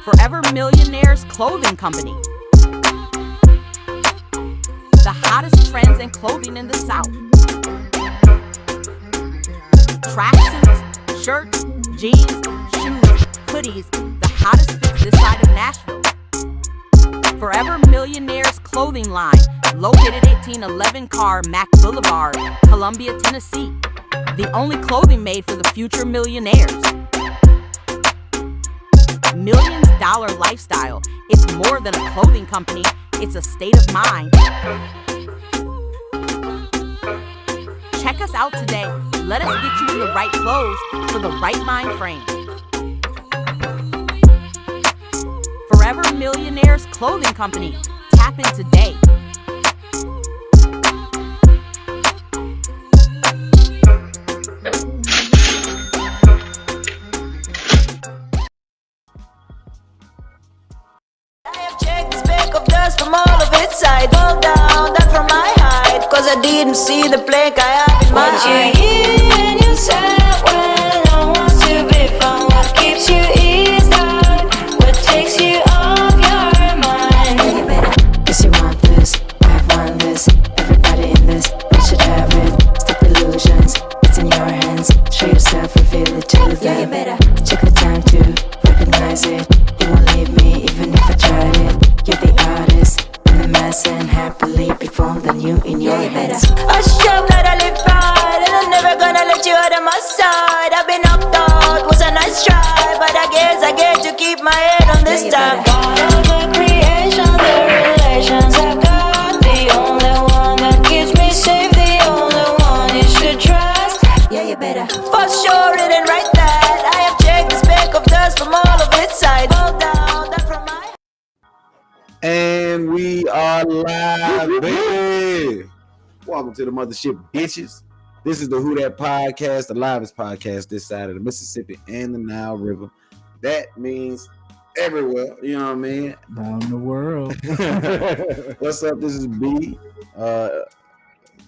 Forever Millionaire's Clothing Company. The hottest trends in clothing in the South. Tracksuits, shirts, jeans, shoes, hoodies, the hottest fits this side of Nashville. Forever Millionaire's Clothing Line, located 1811 Carr Mack Boulevard, Columbia, Tennessee. The only clothing made for the future millionaires. Millions Dollar Lifestyle. It's more than a clothing company, it's a state of mind. Check us out today. Let us get you in the right clothes for the right mind frame. Forever Millionaire's Clothing Company. Tap in today. From all of its side, go down, that from my height. Cause I didn't see the plank I have in my eye. What you hear in yourself when no one's to be found? What keeps you eased out? What takes you off your mind? Yeah, you better, cause you want this, I want this. Everybody in this, we should have it. Stop illusions, it's in your hands. Show yourself, reveal it to them. Yeah, you better, check the time to recognize it. You won't leave me even if I tried it. You're the artist in the mess and happily perform the new in your hands. I show that I live right, and I'm never gonna let you out of my side. I've been knocked out, was a nice try, but I guess I get to keep my head on this time. God of the creation, the relations I've got, the only one that keeps me safe, the only one you should trust. Yeah, you better. For sure, it ain't right that I have checked the speck of dust from all of its side. Go down, that from my. And we are live, baby. Welcome to the mothership, bitches. This is the WhoDat podcast, the livest podcast this side of the Mississippi and the Nile River. That means everywhere, you know what I mean? Down the world. What's up? This is B.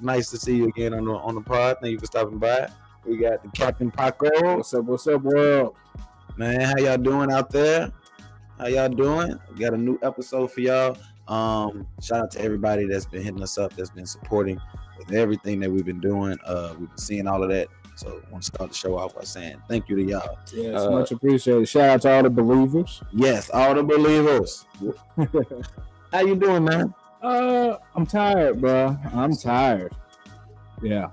Nice to see you again on the pod. Thank you for stopping by. We got the Captain Paco. What's up, world? Man, how y'all doing out there? How y'all doing? We got a new episode for y'all. Shout out to everybody that's been hitting us up, that's been supporting with everything that we've been doing. We've been seeing all of that. So I want to start the show off by saying thank you to y'all. Yes, much appreciated. Shout out to all the believers. Yes, all the believers. How you doing, man? I'm tired, bro. I'm tired. Yeah.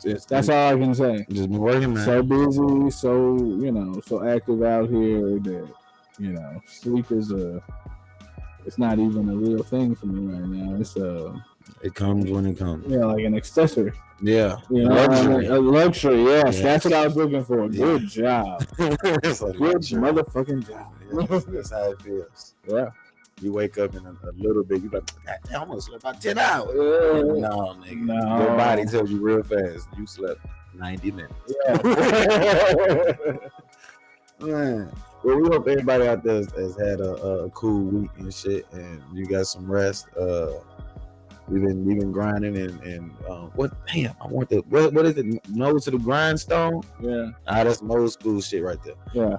That's all I can say. Just been working, man. So busy, so active out here that sleep is it's not even a real thing for me right now. It's it comes when it comes. Yeah, like an accessory. Yeah. Luxury. A luxury, yes. Yeah. That's what I was looking for. Good job. It's a good motherfucking job. Yeah, that's how it feels. Yeah. You wake up in a little bit, you like, I almost slept about 10 hours. No, nigga. No. Your body tells you real fast. You slept 90 minutes. Yeah. Man. Well, we hope everybody out there has had a cool week and shit, and you got some rest. We've been grinding and what? Damn, I want the what is it? Nose to the grindstone. Yeah. That's some old school shit right there. Yeah.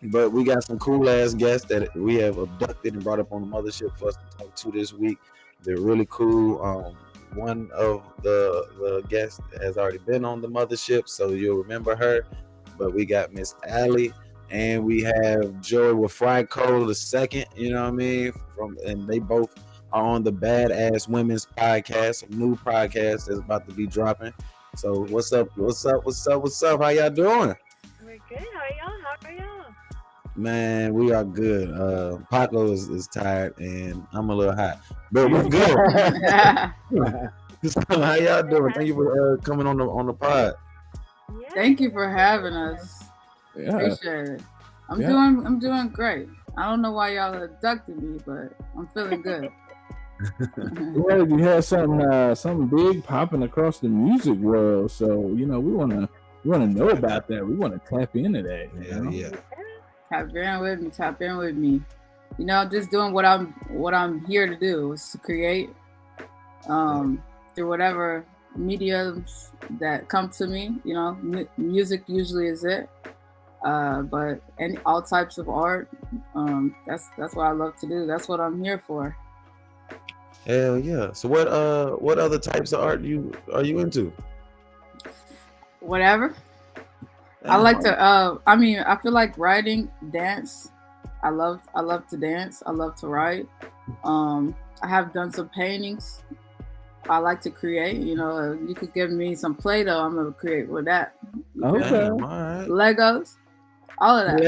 But we got some cool ass guests that we have abducted and brought up on the mothership for us to talk to this week. They're really cool. One of the guests has already been on the mothership, so you'll remember her. But we got Miss Allie. And we have Joey with Fryyco the second, you know what I mean? And they both are on the Badass Women's podcast, a new podcast that's about to be dropping. So what's up? How y'all doing? We're good. How are y'all? Man, we are good. Paco is tired and I'm a little hot. But we're good. So how y'all doing? Thank you for coming on the pod. Yeah. Thank you for having us. Yeah. Appreciate it. I'm doing great. I don't know why y'all abducted me, but I'm feeling good. Well, you had something big popping across the music world, so we wanna know about that. We wanna tap into that. Yeah. Tap in with me. Just doing what I'm here to do, is to create through whatever mediums that come to me. Music usually is it. But all types of art. That's what I love to do. That's what I'm here for. Hell yeah. So what other types of art are you into? Whatever. I like to I feel like writing, dance. I love to dance. I love to write. I have done some paintings. I like to create. You know, you could give me some Play-Doh, I'm gonna create with that. Okay. Damn, all right. Legos, all of that.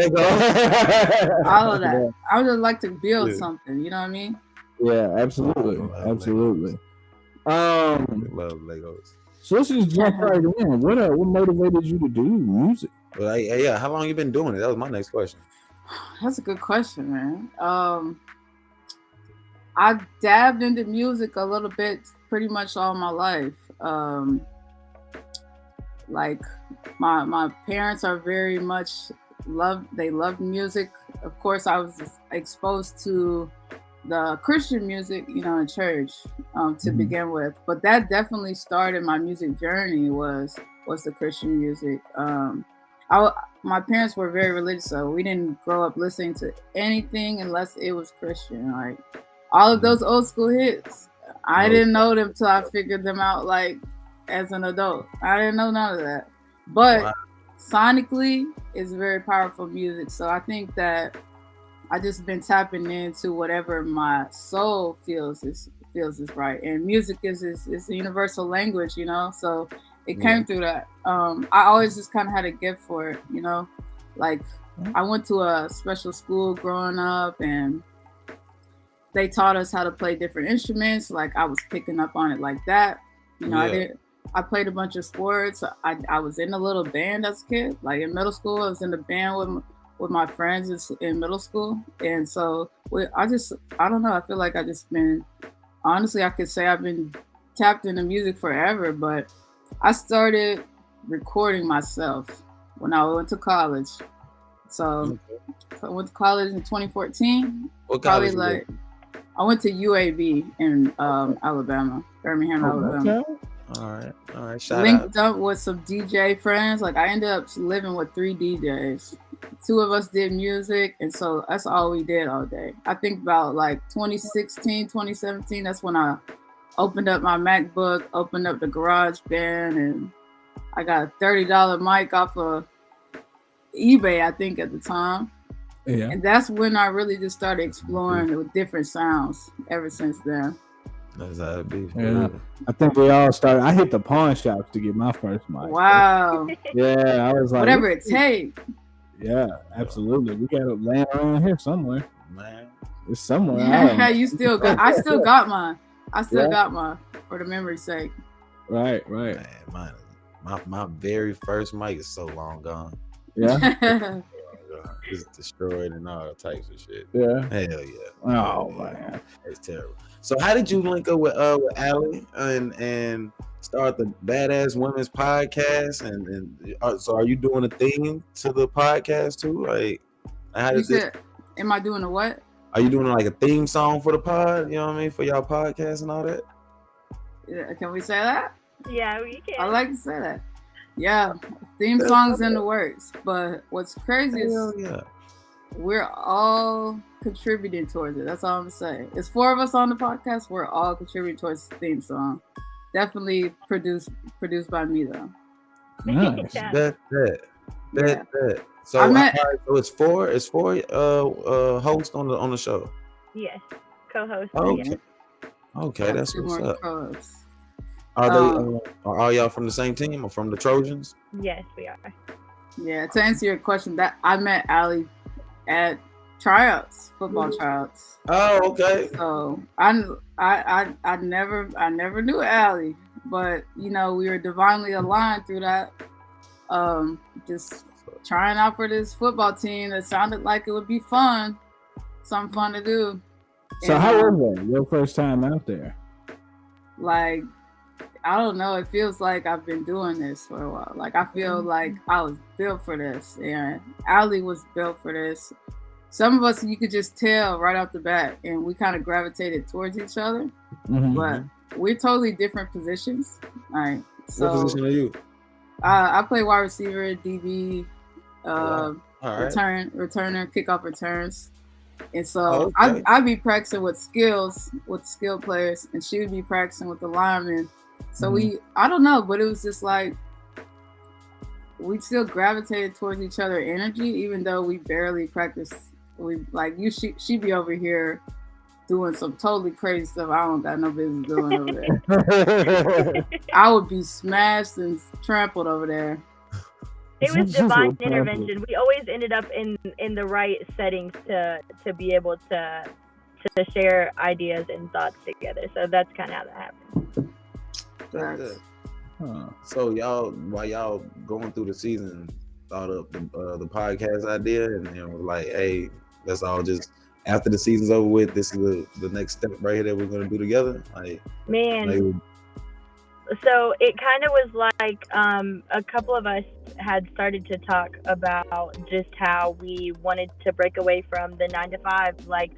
All of that. Yeah. I would just like to build something. You know what I mean? Yeah, absolutely, absolutely. Love Legos. So let's just jump right in. What motivated you to do music? Well, yeah, how long you been doing it? That was my next question. That's a good question, man. I dabbed into music a little bit pretty much all my life. Like my parents are very much love music. Of course, I was exposed to the Christian music, you know, in church to begin with. But that definitely started my music journey was the Christian music. My parents were very religious, so we didn't grow up listening to anything unless it was Christian. Like all of those old school hits, I didn't know them till I figured them out like as an adult. I didn't know none of that. But sonically, it's very powerful music. So I think that I just been tapping into whatever my soul feels is right. And music is a universal language, you know. So it came through that. I always just kind of had a gift for it, you know. Like I went to a special school growing up, and they taught us how to play different instruments. Like I was picking up on it like that. You know, I played a bunch of sports. I was in a little band as a kid. Like in middle school, I was in the band with my friends in middle school. And so I don't know. I feel like honestly, I could say I've been tapped into music forever, but I started recording myself when I went to college. So I went to college in 2014. What college? I went to UAB in Alabama, Birmingham, Alabama. Okay. All right. Linked up with some DJ friends. Like I ended up living with 3 DJs. 2 of us did music, and so that's all we did all day. I think about like 2016, 2017, that's when I opened up my MacBook, opened up the GarageBand, and I got a $30 mic off of eBay, I think at the time. Yeah. And that's when I really just started exploring with different sounds ever since then. That's how it be. Yeah. I think we all started. I hit the pawn shops to get my first mic. Wow. Yeah, I was like, whatever it takes. Yeah, absolutely. We got it laying around here somewhere. Man. It's somewhere. Yeah, I still got mine. I still got mine for the memory's sake. Right. Man, my very first mic is so long gone. Yeah. It's destroyed and all types of shit. Yeah. Hell yeah. Oh man, it's terrible. So how did you link up with Allie and start the Badass Women's podcast? And so are you doing a theme to the podcast too? Like, how does this? Am I doing a what? Are you doing like a theme song for the pod? You know what I mean, for y'all podcast and all that? Yeah, can we say that? Yeah, we can. I like to say that. Yeah, theme songs in the works. But what's crazy is we're all contributing towards it. That's all I'm saying. It's 4 of us on the podcast. We're all contributing towards the theme song. Definitely produced by me though. Nice. That. So so it's 4 hosts on the show. Yes, co-host. Okay. Yes. Okay, that's what's up. Co-hosts. Are all y'all from the same team or from the Trojans? Yes, we are. Yeah, to answer your question, that I met Allie at football tryouts. Oh, okay. So I never knew Allie, but you know, we were divinely aligned through that. Just trying out for this football team that sounded like it would be fun, something fun to do. So how was it your first time out there? Like, I don't know. It feels like I've been doing this for a while. Like, I feel like I was built for this. And Allie was built for this. Some of us, you could just tell right off the bat. And we kind of gravitated towards each other. Mm-hmm. But we're totally different positions. All right. So, what position are you? I play wide receiver, DB. All right. returner, kickoff returns. And so Oh, okay. I'd be practicing with skilled players, and she would be practicing with the linemen. So I don't know, but it was just like we still gravitated towards each other energy, even though we barely practiced. She'd be over here doing some totally crazy stuff I don't got no business doing over there. I would be smashed and trampled over there. It was divine intervention. We always ended up in the right settings to be able to share ideas and thoughts together. So that's kind of how that happened. That's good. So y'all, while y'all going through the season, thought up the podcast idea, and then was like, hey, let's all just, after the season's over with, this is the next step right here that we're gonna do together. Like, man. So it kind of was like a couple of us had started to talk about just how we wanted to break away from the 9 to 5, like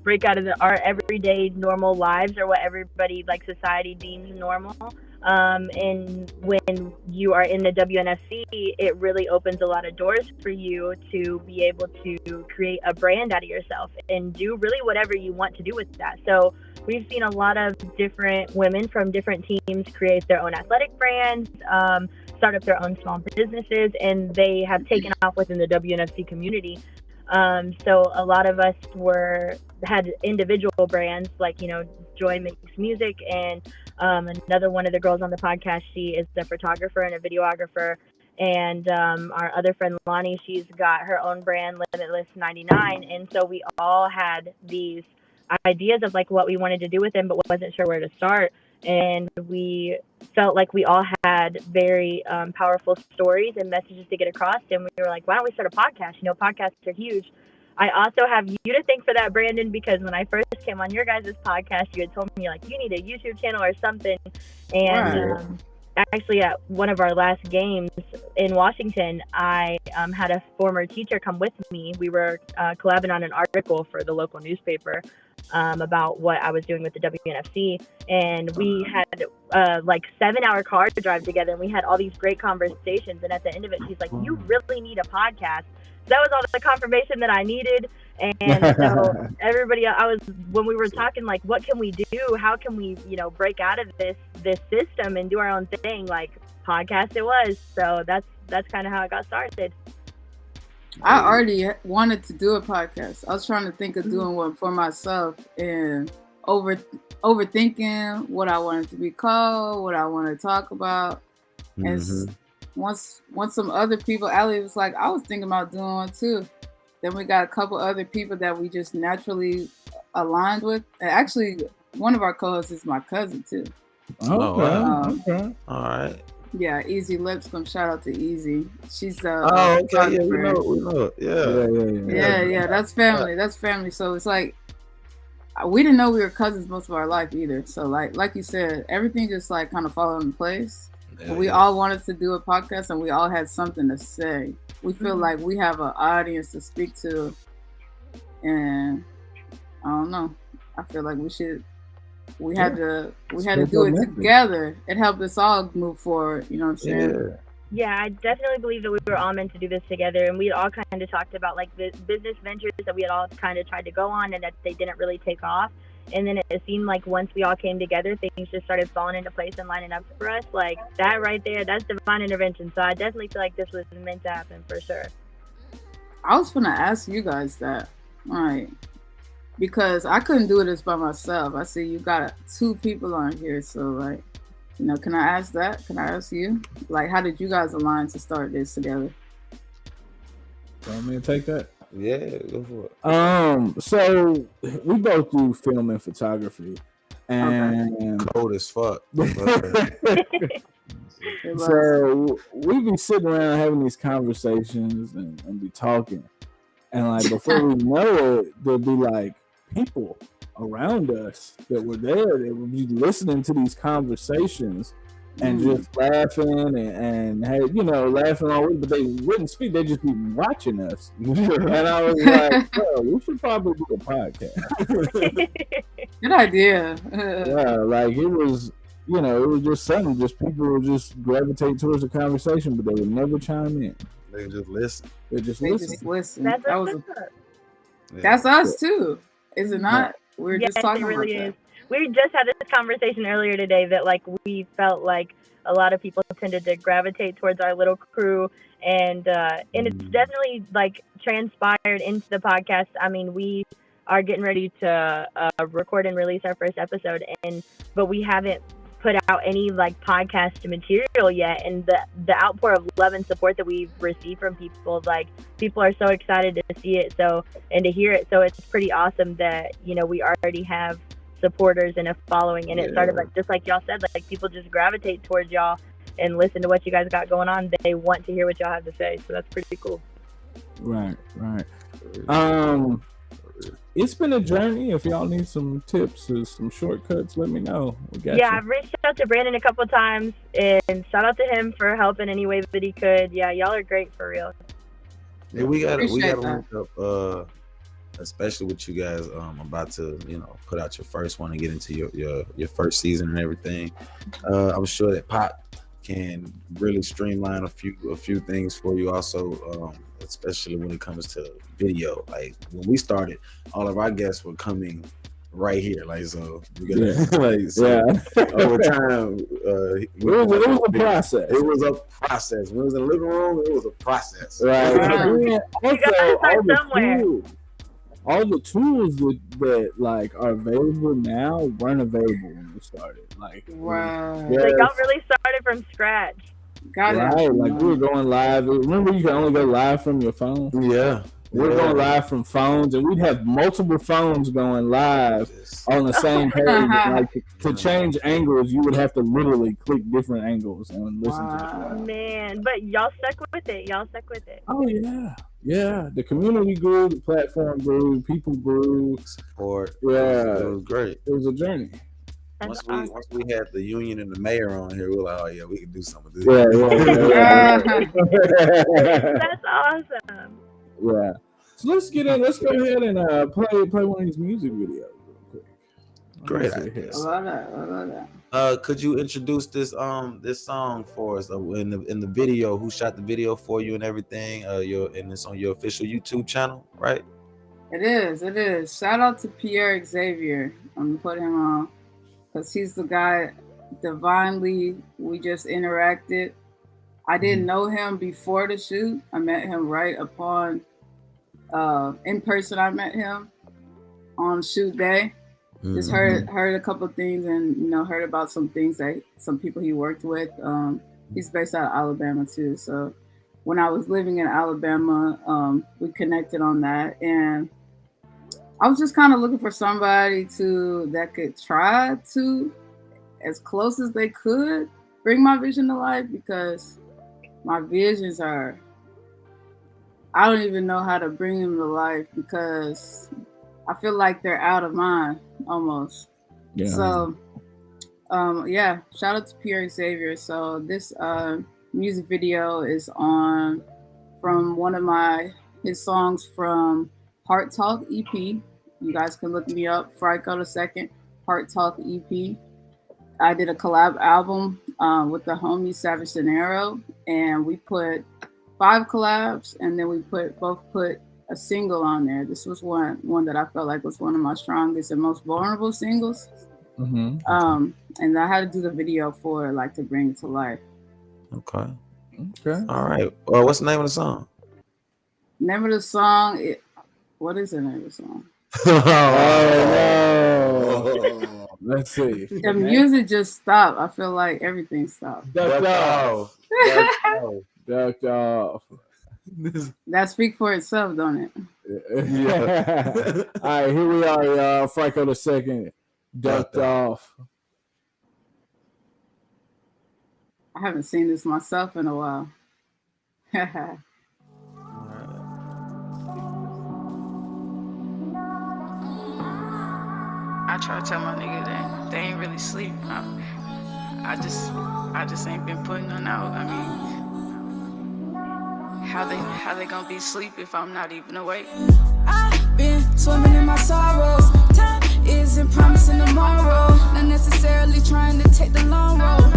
break out of our everyday normal lives, or what everybody, like society, deems normal. And when you are in the WNFC, it really opens a lot of doors for you to be able to create a brand out of yourself and do really whatever you want to do with that. So we've seen a lot of different women from different teams create their own athletic brands, start up their own small businesses, and they have taken off within the WNFC community. So a lot of us had individual brands, like, Joy makes music, and another one of the girls on the podcast, she is a photographer and a videographer, and our other friend Lonnie, she's got her own brand, Limitless 99, and so we all had these ideas of like what we wanted to do with them, but wasn't sure where to start. And we felt like we all had very powerful stories and messages to get across, and we were like, why don't we start a podcast? Podcasts are huge. I also have you to thank for that, Brandon, because when I first came on your guys' podcast, you had told me, like, you need a YouTube channel or something. And actually, at one of our last games in Washington, I had a former teacher come with me. We were collabing on an article for the local newspaper about what I was doing with the WNFC. And we had like 7-hour car drive together, and we had all these great conversations. And at the end of it, she's like, you really need a podcast. So that was all the confirmation that I needed. And so everybody, when we were talking, like, what can we do? How can we, break out of this system and do our own thing? Like, podcast it was. So that's kind of how it got started. I already wanted to do a podcast. I was trying to think of doing one for myself, and overthinking what I wanted to be called, what I want to talk about. And once some other people, Allie was like, I was thinking about doing one too. Then we got a couple other people that we just naturally aligned with. And actually, one of our co-hosts is my cousin too. Okay. All right. Yeah, Easy Lipscomb. Shout out to Easy. She's okay. Yeah, we know. Yeah. That's family. That's family. So it's like, we didn't know we were cousins most of our life either. So like you said, everything just like kind of followed in place. We all wanted to do a podcast, and we all had something to say. We feel like we have an audience to speak to, and I don't know. I feel like we had to do it together. It helped us all move forward. You know what I'm saying? Yeah, I definitely believe that we were all meant to do this together, and we all kind of talked about like the business ventures that we had all kind of tried to go on, and that they didn't really take off. And then it seemed like once we all came together, things just started falling into place and lining up for us. Like, that right there, that's divine intervention. So I definitely feel like this was meant to happen for sure. I was gonna ask you guys that, right? Because I couldn't do this by myself. I see you got 2 people on here, so like, can I ask that? Can I ask you? Like, how did you guys align to start this together? Want me to take that? Yeah, go for it. So we both do film and photography, and cold as fuck. So we be sitting around having these conversations and be talking, and like before we know it, there'll be like people around us that were there that would be listening to these conversations and just laughing and hey, laughing all week, but they wouldn't speak. They'd just be watching us. And I was like, we should probably do a podcast. Good idea. Yeah, like it was, it was just something. Just people would just gravitate towards the conversation, but they would never chime in. They can just listen. They just They listen. just listen. That's That a was sucker. Yeah. that's us too, is it not? We were Yes, just talking it really about is. We just had this conversation earlier today that like we felt like a lot of people tended to gravitate towards our little crew, and it's definitely like transpired into the podcast. I mean, we are getting ready to record and release our first episode, but we haven't put out any like podcast material yet, and the outpour of love and support that we've received from people, like people are so excited to see it and to hear it, so it's pretty awesome that we already have supporters and a following, and it started like just like y'all said, like people just gravitate towards y'all and listen to what you guys got going on. They want to hear what y'all have to say, so that's pretty cool. Right. It's been a journey. If y'all need some tips or some shortcuts, let me know. We got you. I've reached out to Brandon a couple times, and shout out to him for helping any way that he could. Yeah, y'all are great for real. Yeah, we got Appreciate to link up, especially with you guys about to put out your first one and get into your first season and everything. I'm sure that Pop can really streamline a few things for you also, especially when it comes to video. Like when we started, all of our guests were coming right here, like, so we got over time. It was a process. It was a process. When it was in the living room, it was a process. Right. You gotta start somewhere. All the tools that like are available now weren't available when we started. Like, Wow. Like y'all really started from scratch. Got it. Right, like we were going live. Remember, you can only go live from your phone. Yeah. We were going live from phones, and we'd have multiple phones going live on the same page. Like to change angles, you would have to literally click different angles and listen to it. Man, but y'all stuck with it. Oh yeah. The community grew, the platform grew, people grew. Support. Yeah, it was great. It was a journey. Once we had the union and the mayor on here, we were like, oh yeah, we can do something with this. Yeah. That's awesome. Yeah. So let's get in. Let's go ahead and play one of these music videos real quick. Great. I love that. Could you introduce this song for us in the video? Who shot the video for you and everything? And it's on your official YouTube channel, right? It is. Shout out to Pierre Xavier. I'm gonna put him on because he's the guy. Divinely, we just interacted. I didn't know him before the shoot. I met him right upon in person. I met him on shoot day. Just heard a couple of things, and heard about some things that some people he worked with. He's based out of Alabama too. So when I was living in Alabama, we connected on that, and I was just kind of looking for somebody that could try to, as close as they could, bring my vision to life, because my visions are, I don't even know how to bring them to life because I feel like they're out of mine almost. Yeah. So, shout out to Pierre Xavier. So this music video is from one of his songs from Heart Talk EP. You guys can look me up, Fryyco II, Heart Talk EP. I did a collab album with the homie Savage Dinero, and we put 5 collabs, and then we put a single on there. This was one that I felt like was one of my strongest and most vulnerable singles. And I had to do the video for it, like to bring it to life. Okay. All right. Well, what's the name of the song? Name of the song? What is the name of the song? Let's see. The music just stopped. I feel like everything stopped. Ducked off. That speaks for itself, don't it? Yeah. All right, here we are, y'all. Fryyco II, Ducked Off. I haven't seen this myself in a while. I try to tell my nigga that they ain't really sleep. I just ain't been putting none out. I mean, how they gonna be asleep if I'm not even awake? I've been swimming in my sorrows. Time isn't promising tomorrow. Not necessarily trying to take the long road.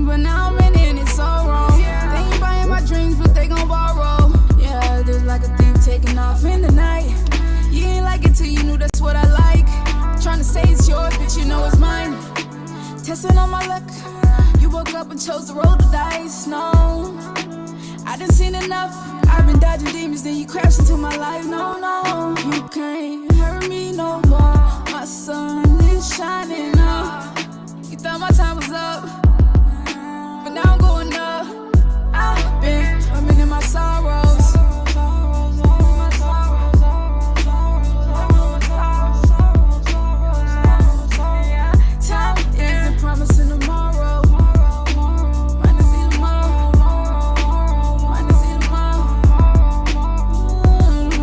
But now I'm in it and it's all wrong. They ain't buying my dreams, but they gon' borrow. testing on my luck. You woke up and chose to roll the dice. No, I done seen enough. I've been dodging demons, then you crashed into my life. No, no, you can't hurt me no more. My sun is shining up. You thought my time was up, but now I'm going up. I've been swimming in my sorrows. Time isn't promising tomorrow. Might not see tomorrow. Might not see tomorrow.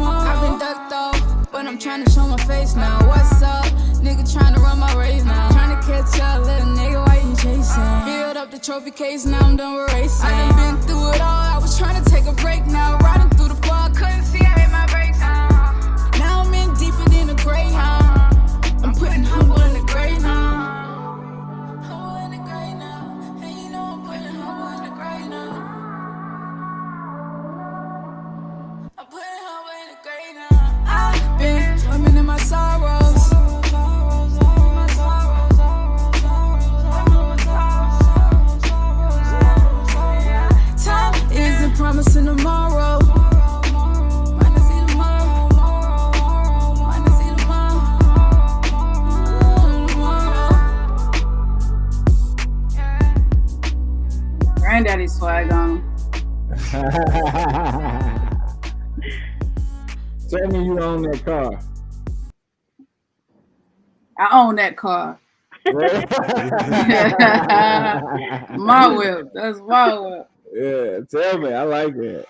I've been ducked off, but I'm trying to show my face now. What's up? Nigga trying to run my race now. Trying to catch up, little nigga, why you chasing? Filled up the trophy case, now I'm done with racing. I done been through it all, I was trying to take a break now. Riding through the fog, couldn't see, I hit my brakes. Now I'm in deeper than a greyhound. I'm putting humble in the grave now. Humble in the grave now. And you know I'm putting humble in the grave now. I'm putting humble in the grave now. I've been swimming in my sorrows. Time isn't promising tomorrow. Might not see tomorrow. Might not see tomorrow. Granddaddy swag on him. Tell me you own that car. I own that car. My whip. That's my whip. Yeah, tell me. I like that.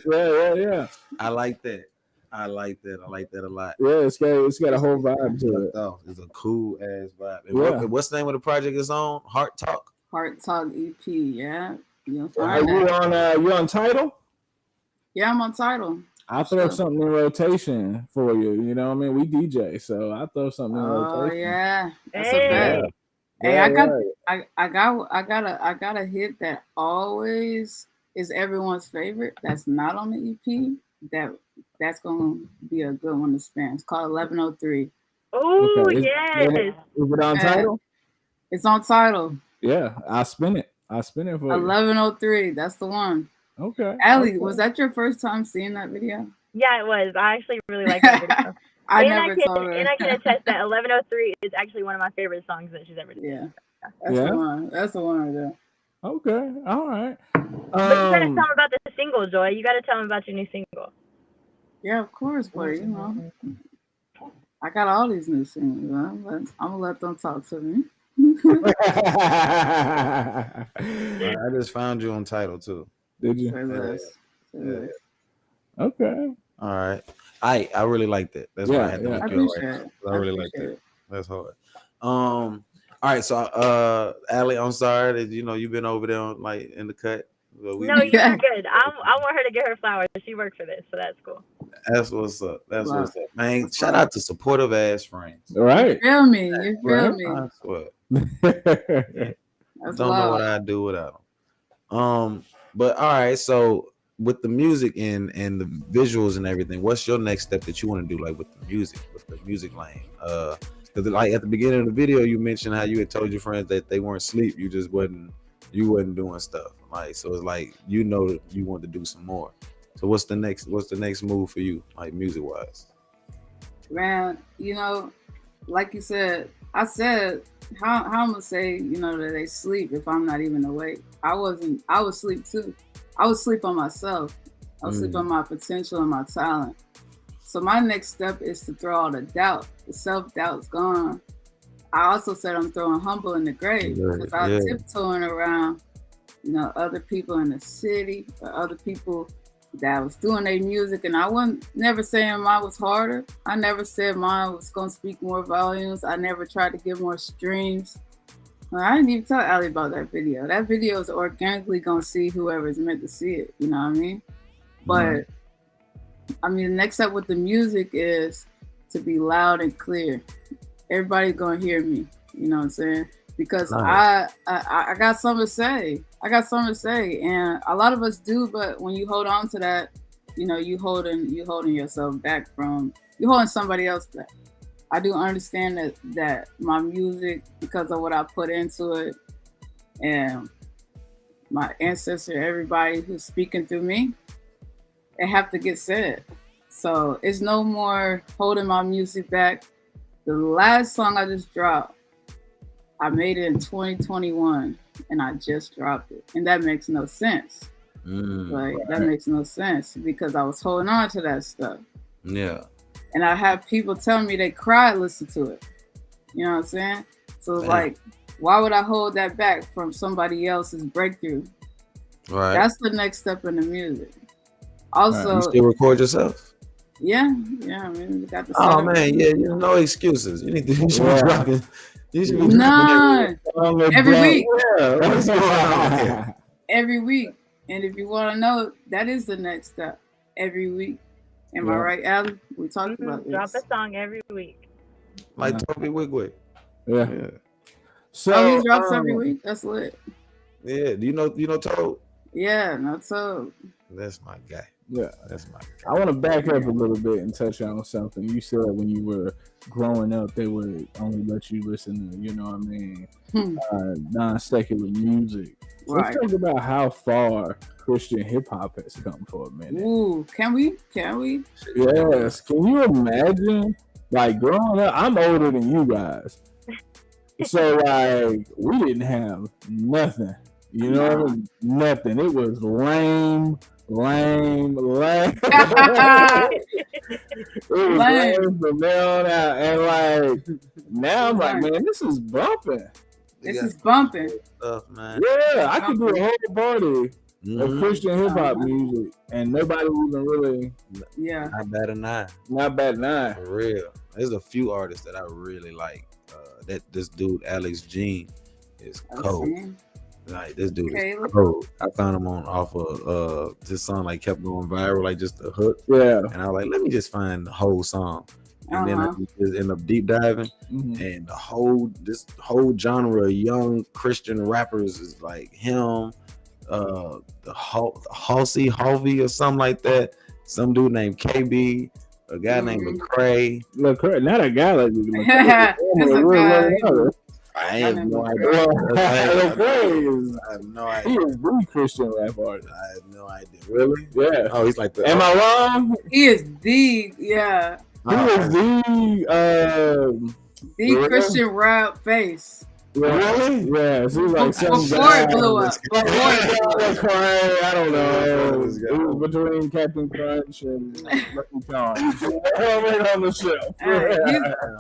Yeah. I like that. I like that a lot. Yeah, it's got a whole vibe to it. Oh, it's a cool ass vibe. And Yeah. what's the name of the project it's on? Heart Talk. Heart Talk EP, yeah. You'll Are find you that. on you on Tidal? Yeah, I'm on Tidal. I'll throw something in rotation for you. You know what I mean? We DJ, so I'll throw something in Oh rotation. yeah, that's Hey. a bet. Hey, Yeah, I got, right. I got a hit that always is everyone's favorite. That's not on the EP. That's gonna be a good one to spin. It's called 1103. Oh, Okay. yes. Is it on Tidal? It's on Tidal. Yeah, I'll spin it. I'll spin it for you. 1103. That's the one. Okay. Allie, okay. was that your first time seeing that video? Yeah, it was. I actually really like that video. I and never told her. And I can attest that 1103 is actually one of my favorite songs that she's ever done. Yeah, that's Yeah? the one. That's the one right there. Okay. All right. But you gotta tell them about the single, Joy. You gotta tell them about your new single. Yeah, of course, but you know, I got all these new singles. I'm gonna let them talk to me. I just found you on Tidal too. Did you? Say less. Say less. Okay. All right. I really like that. That's why I had to Yeah, look I you up appreciate right it. now. I really like appreciate that. it. That's hard. All right. So, Allie, I'm sorry that you've been over there like in the cut. Well, No, you're good. I want her to get her flowers. She worked for this, so that's cool. That's what's up. That's Wow. what's up, man. Shout out to supportive ass friends. All right. You feel me? You feel Right. me? I swear. That's Don't know what love. I'd do without them. But all right. So with the music and the visuals and everything, what's your next step that you want to do, like with the music lane? Because like at the beginning of the video, you mentioned how you had told your friends that they weren't asleep. You just wasn't doing stuff. Like, so it's like you want to do some more. So what's the next move for you, like music wise? Man, like you said, I said how I'm gonna say, that they sleep if I'm not even awake. I was asleep too. I was asleep on myself. I was asleep on my potential and my talent. So my next step is to throw all the doubt. The self-doubt's gone. I also said I'm throwing humble in the grave because I was tiptoeing around, other people in the city or other people that was doing their music, and I wasn't never saying mine was harder. I never said mine was gonna speak more volumes. I never tried to get more streams. I didn't even tell Allie about that video. That video is organically gonna see whoever's meant to see it. You know what I mean? But I mean, the next step with the music is to be loud and clear. Everybody's gonna hear me. You know what I'm saying? Because I got something to say. I got something to say, and a lot of us do. But when you hold on to that, you holding yourself back from, you're holding somebody else back. I do understand that my music, because of what I put into it, and my ancestor, everybody who's speaking through me, it have to get said. So it's no more holding my music back. The last song I just dropped, I made it in 2021, and I just dropped it, and that makes no sense. That makes no sense because I was holding on to that stuff. Yeah. And I have people telling me they cry, listen to it. You know what I'm saying? So it's like, why would I hold that back from somebody else's breakthrough? Right. That's the next step in the music. Also, you still record yourself? Yeah. I mean, we got the. Oh man, yeah. You no excuses. You need to. You should be dropping. You should be None. Every week. Yeah. What's going on here? Every week. And if you want to know, that is the next step. Every week. Am I right, Allie? We talked about this. Drop a song every week. Like Toby Wigwig. Yeah. So he drops every week. That's lit. Yeah. Do you know Toad? Yeah, not so. That's my guy. Yeah, that's my guy. I want to back up a little bit and touch on something you said when you were growing up. They would only let you listen to, you know what I mean, non-secular music. Right. Let's talk about how far Christian hip hop has come for a minute. Ooh, can we? Yes. Can you imagine? Like growing up, I'm older than you guys, so like we didn't have nothing. You know what I mean? Nothing. It was lame. It was lame from there on out. And like now I'm like, man, this is bumping. This is bumping. Stuff, man. Yeah, I could do a whole party of Christian hip hop music and nobody even really. Yeah. Not bad at nine. Not bad at nine. For real. There's a few artists that I really like. That this dude Alex Jean is cold. Like this dude is cold. I found him off of this song like kept going viral, like just the hook. Yeah. And I was like, let me just find the whole song. And then I just end up deep diving. And this whole genre of young Christian rappers is like him, the Halsey or something like that. Some dude named KB, a guy named Lecrae. Not a guy like I have no idea. Lecrae I have no idea. He is the Christian rap artist. I have no idea. Really? Yeah. Oh, he's like the. Am I wrong? He is the He is the Christian rap face. Really? Yeah. So he's like some before guy. it blew up. I don't know. It was between Captain Crunch and Lucky Charms. Right on the show.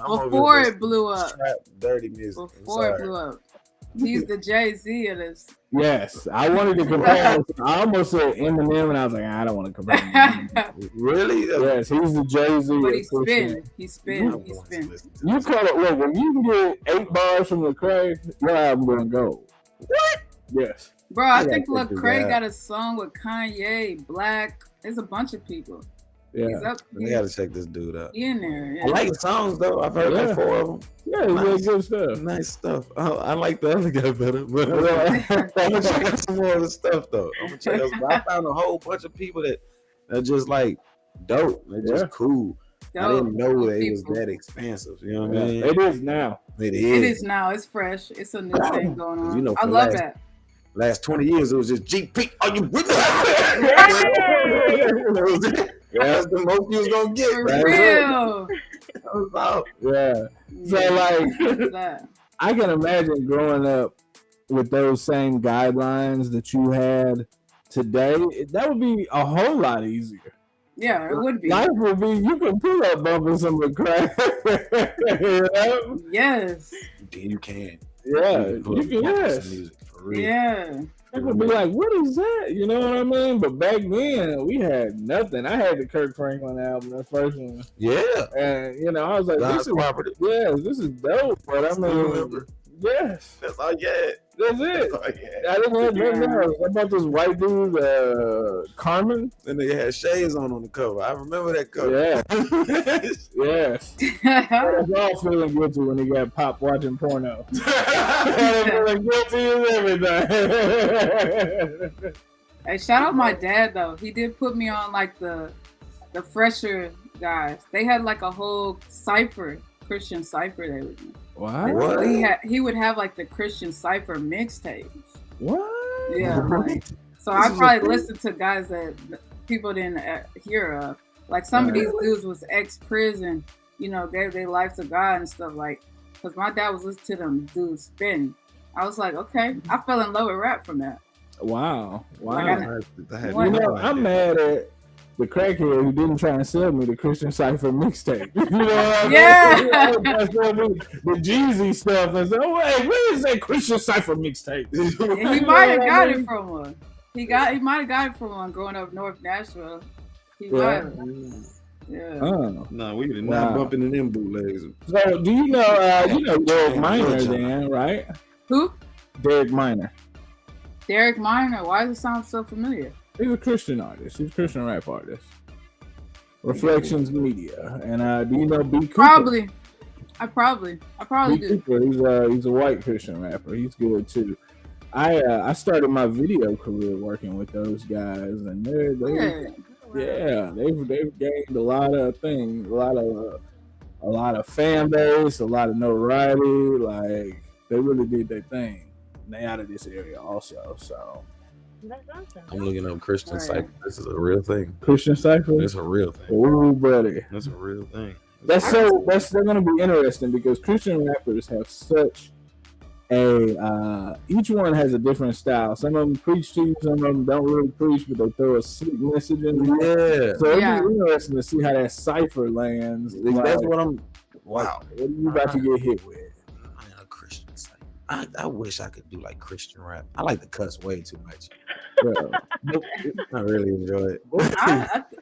Before it blew up. Dirty music. Before it blew up. He's the Jay-Z of this. Yes, I wanted to compare. I almost said Eminem, and I was like, I don't want to compare him. Really? Yes, he's the Jay-Z. But he spin. You call it. Look, when you can get 8 bars from Lecrae, your album gonna go. What? Yes. Bro, I think Lecrae got a song with Kanye, Black. There's a bunch of people. Yeah. We gotta check this dude out. He in there. Yeah. I like the songs though. I've heard like 4 of them. Yeah, nice. Good stuff. Nice stuff. I like the other guy better, but I'm gonna check out some more of the stuff though. I'm gonna check out. I found a whole bunch of people that are just like dope. They're just cool. Dope. I didn't know that it was that expensive. You know what I mean? It is now. It is now. It's fresh. It's a new thing going on. You know, I love that. Last 20 years, it was just GP. Are you with me? That's the most you was gonna get. For real. Yeah. So like, I can imagine growing up with those same guidelines that you had today. That would be a whole lot easier. Yeah, it would be. Life would be. You can pull up bumping some of the crack. You know? Yes. You can. Yeah. You can. Yes. Music for real. Yeah. People be like, what is that? You know what I mean? But back then, we had nothing. I had the Kirk Franklin album, the first one. Yeah. And, you know, I was like, this is dope. But I mean, yes. That's all you had. That's it. I didn't have nothing else. What about this white dude, Carmen? And they had shades on the cover. I remember that cover. Yeah. Yes. I was all feeling guilty when he got popped watching porno. I was feeling guilty as everything. Hey, shout out my dad though. He did put me on like the fresher guys. They had like a whole cipher Christian cipher they would do. What? So he would have like the Christian cipher mixtapes. What? Yeah. Like, so I probably listened to guys that people didn't hear of. Like some of these dudes was ex-prison, you know, gave their life to God and stuff like. Because my dad was listening to them dudes spin. I was like, okay, I fell in love with rap from that. Wow. Like, You know, I'm mad at the crackhead who didn't try and sell me the Christian Cypher mixtape. You know what I mean? Yeah. The Jeezy stuff. I said, oh, hey, where is that Christian Cypher mixtape? And he might have got it from one. He might have got it from one growing up North Nashville. He might have. Yeah. Oh. No, we did not bump into them bootlegs. So, do you know Derek Minor then, right? Who? Derek Minor. Derek Minor. Why does it sound so familiar? He's a Christian artist. He's a Christian rap artist. Reflections Media. And do you know B. Cooper? Probably. I probably B. do. Cooper, he's a white Christian rapper. He's good too. I started my video career working with those guys, and they've gained a lot of things, a lot of fan base, a lot of notoriety. Like they really did their thing. They out of this area also, so. That's awesome. I'm looking up Christian Cypher. This is a real thing. Christian Cypher? It's a real thing. Oh, buddy. That's a real thing. That's going to be interesting because Christian rappers have such each one has a different style. Some of them preach to you, some of them don't really preach, but they throw a sweet message in there. Yeah. So it'll be interesting to see how that cipher lands. That's what I'm. Wow. What are you about to get hit with? A Christian Cypher. I wish I could do like Christian rap. I like to cuss way too much. I really enjoy it.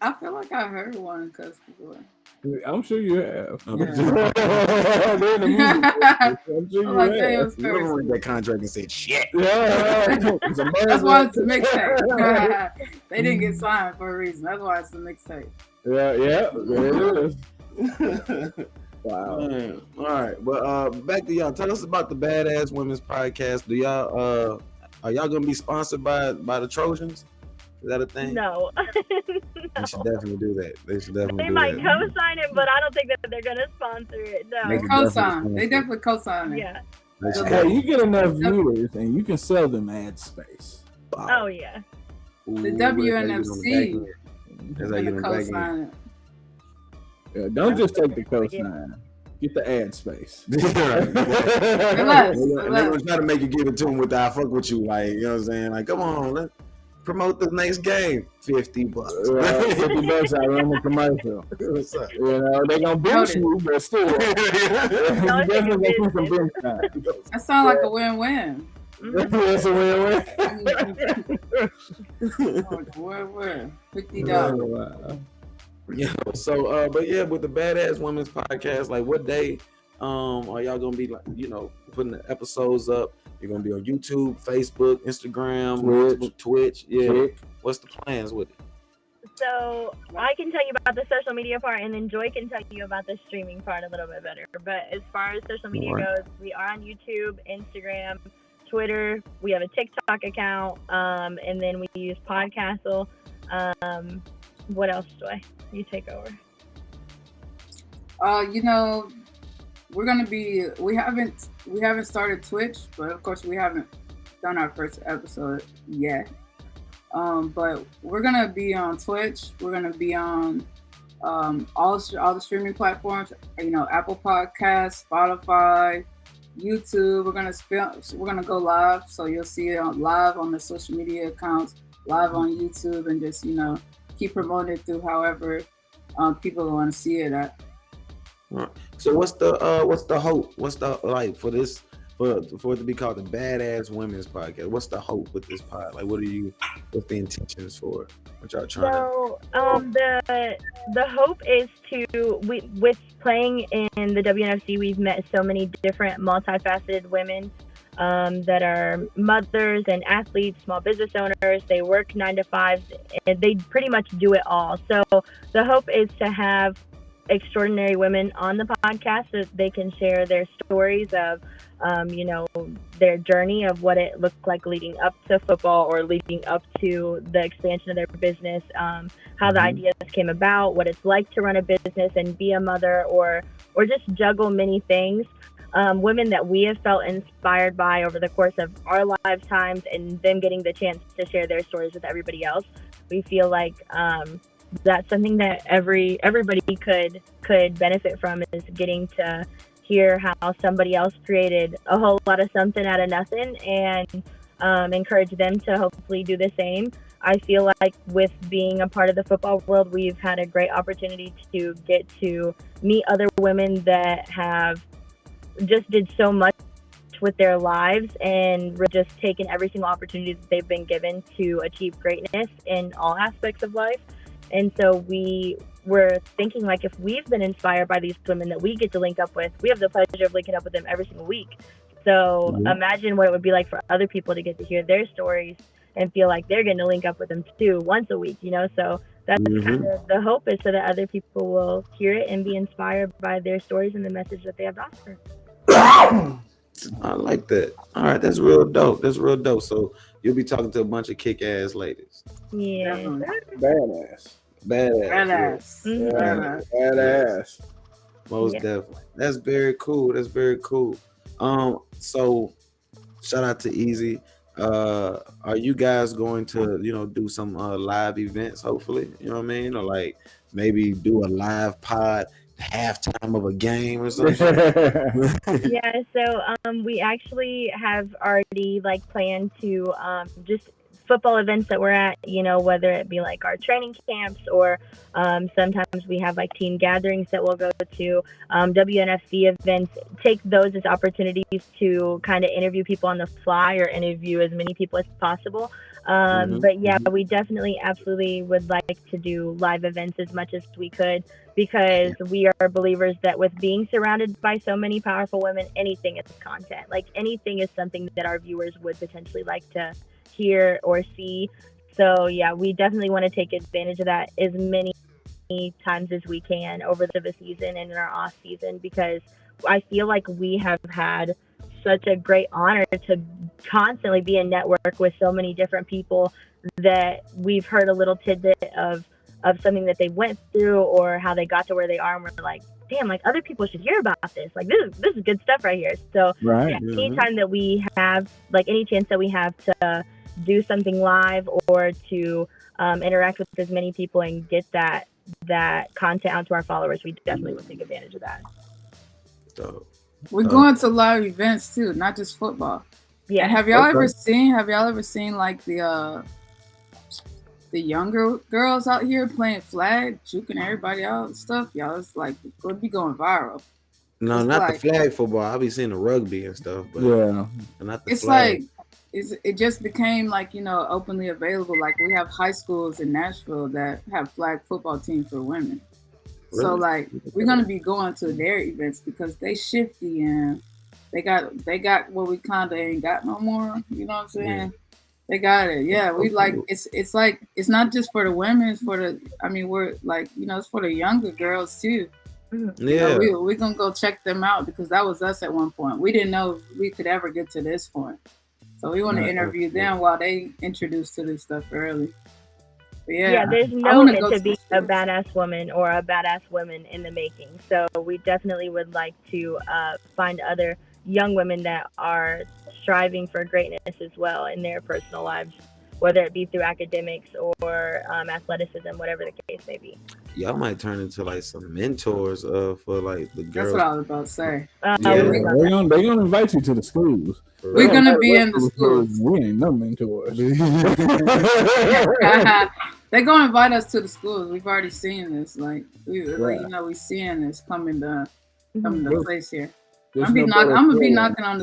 I feel like I heard one in cuss before. I'm sure you have. Yeah. I'm sure you have. You never read that contract and said shit. Yeah. That's why it's a mixtape. They didn't get signed for a reason. That's why it's a mixtape. Yeah, there it is. Wow. All right, but back to y'all. Tell us about the Badass Women's Podcast. Do y'all are y'all gonna be sponsored by the Trojans? Is that a thing? No. They should definitely do that. They might co-sign it, but I don't think that they're gonna sponsor it. No. They co-sign. They definitely co-sign it. Yeah. Hey, you get enough viewers and you can sell them ad space. Oh yeah. The WNFC is gonna co-sign it. Yeah, don't just take the co-sign. Get the ad space. They're gonna try to make you give it to them with I fuck with you, like, you know what I'm saying? Like, come on, let's promote the next game. $50. $50 I run the commercial. What's up? You know, they're gonna bench you, but still. You definitely get some bench time. That sounds like a win-win. That's a win-win. Win-win. $50. Wow. Yeah. So, but yeah, with the Badass Women's Podcast, like, what day are y'all gonna be, like, you know, putting the episodes up? You're gonna be on YouTube, Facebook, Instagram, Twitch. Yeah. Twitch. What's the plans with it? So I can tell you about the social media part, and then Joy can tell you about the streaming part a little bit better. But as far as social media goes, we are on YouTube, Instagram, Twitter. We have a TikTok account, and then we use Podcastle. What else, Joy? You take over. You know, we haven't started Twitch, but of course we haven't done our first episode yet. But we're gonna be on Twitch. We're gonna be on all the streaming platforms. You know, Apple Podcasts, Spotify, YouTube. We're gonna go live, so you'll see it live on the social media accounts, live on YouTube, and just, you know, keep promoting it through however people want to see it at. So what's the hope? What's the, like, for this, for it to be called the Badass Women's Podcast? What's the hope with this pod? Like, what's the intentions for it? What y'all trying to? The hope is with playing in the WNFC, we've met so many different multifaceted women that are mothers and athletes, small business owners. They work 9 to 5, and they pretty much do it all. So the hope is to have extraordinary women on the podcast so that they can share their stories of, you know, their journey of what it looked like leading up to football or leading up to the expansion of their business, how the ideas came about, what it's like to run a business and be a mother or or just juggle many things. Women that we have felt inspired by over the course of our lifetimes, and them getting the chance to share their stories with everybody else. We feel like that's something that everybody could benefit from, is getting to hear how somebody else created a whole lot of something out of nothing, and encourage them to hopefully do the same. I feel like with being a part of the football world, we've had a great opportunity to get to meet other women that have just did so much with their lives, and just taken every single opportunity that they've been given to achieve greatness in all aspects of life. And so we were thinking, like, if we've been inspired by these women that we get to link up with, we have the pleasure of linking up with them every single week. So imagine what it would be like for other people to get to hear their stories and feel like they're getting to link up with them too once a week, you know? So that's kind of the hope, is so that other people will hear it and be inspired by their stories and the message that they have to offer. I like that. All right, that's real dope. That's real dope. So you'll be talking to a bunch of kick-ass ladies. Yeah. Badass. Badass. Mhm. Badass. Most definitely. That's very cool. That's very cool. So shout out to Easy. Are you guys going to, do some live events, hopefully? You know what I mean? Or like maybe do a live pod halftime of a game or something? Yeah, so we actually have already like planned to just football events that we're at, whether it be like our training camps, or sometimes we have like team gatherings that we'll go to, WNFC events, take those as opportunities to kind of interview people on the fly, or interview as many people as possible. But yeah, we definitely absolutely would like to do live events as much as we could, because we are believers that with being surrounded by so many powerful women, anything is content. Like, anything is something that our viewers would potentially like to hear or see. So yeah, we definitely want to take advantage of that as many times as we can over the season and in our off season, because I feel like we have had such a great honor to constantly be in network with so many different people, that we've heard a little tidbit of something that they went through, or how they got to where they are, and we're like, damn, like, other people should hear about this. Like, this is good stuff right here. So anytime that we have, like, any chance that we have to do something live, or to interact with as many people and get that content out to our followers, we definitely would take advantage of that. So We're going to live events too, not just football. Yeah. And have y'all ever seen like the younger girls out here playing flag, juking everybody out and stuff? Y'all, it's like going to be going viral. No, it's not like, the flag football. I'll be seeing the rugby and stuff, but not the it's flag. Like it just became like, openly available. Like, we have high schools in Nashville that have flag football teams for women. Really? So like, we're gonna be going to their events, because they shifty, and they got what we kinda ain't got no more. You know what I'm saying? Yeah. They got it. Yeah, we like it's like, it's not just for the women, it's for we're like, it's for the younger girls too. Yeah, we're gonna go check them out, because that was us at one point. We didn't know we could ever get to this point, so we want to interview them while they introduced to this stuff early. But yeah, there's no need to be a badass woman or a badass woman in the making. So we definitely would like to find other young women that are striving for greatness as well in their personal lives, whether it be through academics or athleticism, whatever the case may be. Y'all might turn into like some mentors for like the girls. That's what I was about to say. They're gonna invite you to the schools. We're gonna be in the schools. We ain't no mentors. They're gonna invite us to the schools. We've already seen this. Like, we seeing this coming to place here. I'm gonna be knocking on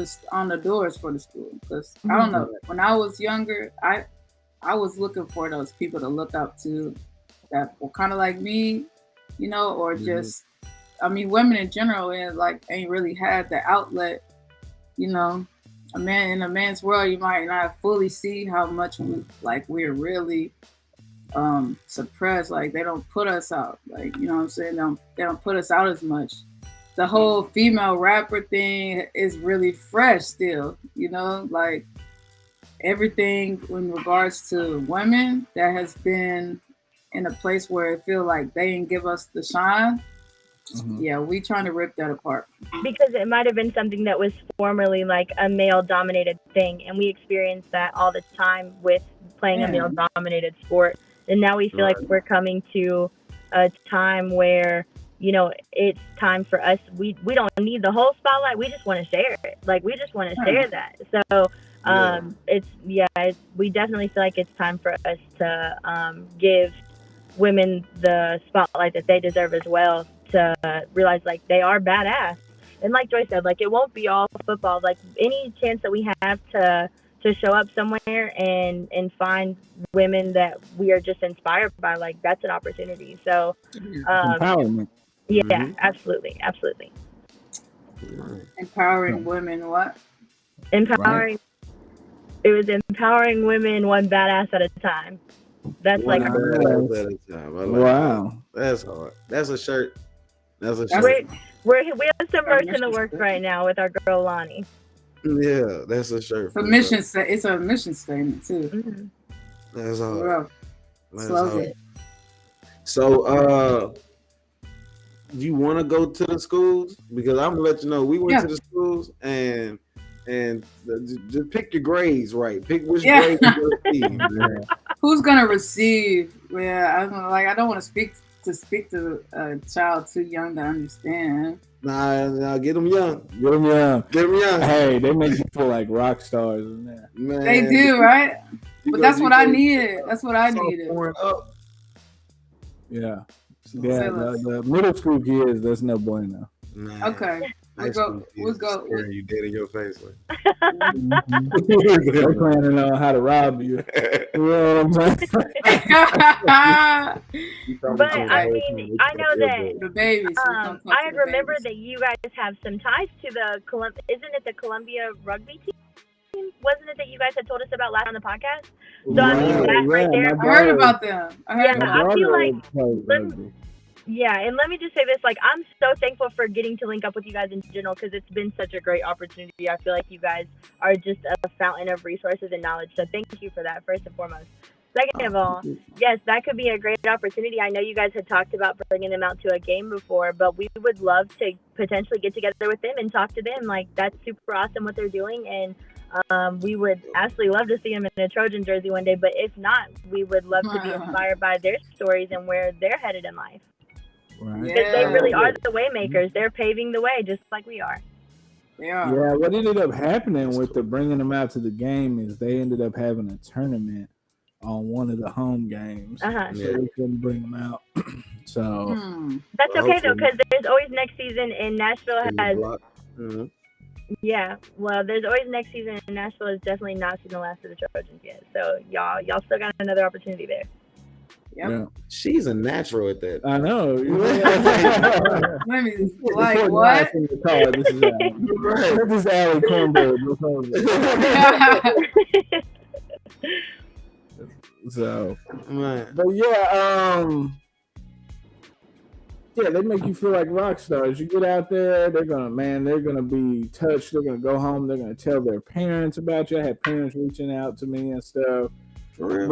the doors for the school, because I don't know. When I was younger, I was looking for those people to look up to, that were kind of like me, or just, women in general, and like ain't really had the outlet. A man in a man's world, you might not fully see how much we're really suppressed. Like, they don't put us out. Like, you know what I'm saying? They don't put us out as much. The whole female rapper thing is really fresh still, like everything in regards to women that has been in a place where it feel like they didn't give us the shine. Yeah, we trying to rip that apart. Because it might have been something that was formerly like a male dominated thing, and we experience that all the time with playing a male dominated sport. And now we feel like we're coming to a time where, you know, it's time for us. We don't need the whole spotlight. We just want to share it. Like, we just want to share that. So we definitely feel like it's time for us to give women the spotlight that they deserve as well, to realize like they are badass. And like Joy said, like, it won't be all football. Like, any chance that we have to show up somewhere and find women that we are just inspired by, like, that's an opportunity. So empowerment. Yeah, absolutely. Empowering women, what? Empowering. It was empowering women one badass at a time. That's One like badass at a time. I like Wow. that. That's hard. That's a shirt. we have some merch in the works right now with our girl Lonnie. Yeah, that's a shirt. It's a mission statement too. Mm-hmm. That's hard. That's Slogan. hard. So, do you want to go to the schools? Because I'm gonna let you know we went to the schools and just pick your grades right. Pick which grade you're gonna receive. Who's gonna receive? Yeah, I don't want to speak to a child too young to understand. Nah, get them young. Get them young. Get them young. Hey, they make you feel like rock stars in there. Man, They do, right? But that's what I needed. That's what I needed. Yeah. Yeah, the middle school kids, that's no bueno. Man. Okay. Let's go. You dead in your face. They're planning on how to rob you. You know what I'm saying? But I mean, I know that the babies. I remember that you guys have some ties to the isn't it the Columbia rugby team? Wasn't it that you guys had told us about last on the podcast? So I mean, that right there. I heard about them. I feel like. Yeah, and let me just say this, like, I'm so thankful for getting to link up with you guys in general, because it's been such a great opportunity. I feel like you guys are just a fountain of resources and knowledge, so thank you for that, first and foremost. Second of all, yes, that could be a great opportunity. I know you guys had talked about bringing them out to a game before, but we would love to potentially get together with them and talk to them. Like, that's super awesome what they're doing, and we would absolutely love to see them in a Trojan jersey one day, but if not, we would love to be inspired by their stories and where they're headed in life. Right. Because they really are the way makers. They're paving the way just like we are. Yeah. Yeah, what ended up happening with the bringing them out to the game is they ended up having a tournament on one of the home games. So they couldn't bring them out. So that's okay though, because there's always next season, and Nashville has there's always next season, and Nashville is definitely not seen the last of the Trojans yet. So y'all still got another opportunity there. Yep. Yeah. She's a natural at that. I know. Let me like what? This is Allie Cornbird. So, but yeah, they make you feel like rock stars. You get out there, they're gonna be touched. They're gonna go home. They're gonna tell their parents about you. I had parents reaching out to me and stuff. But,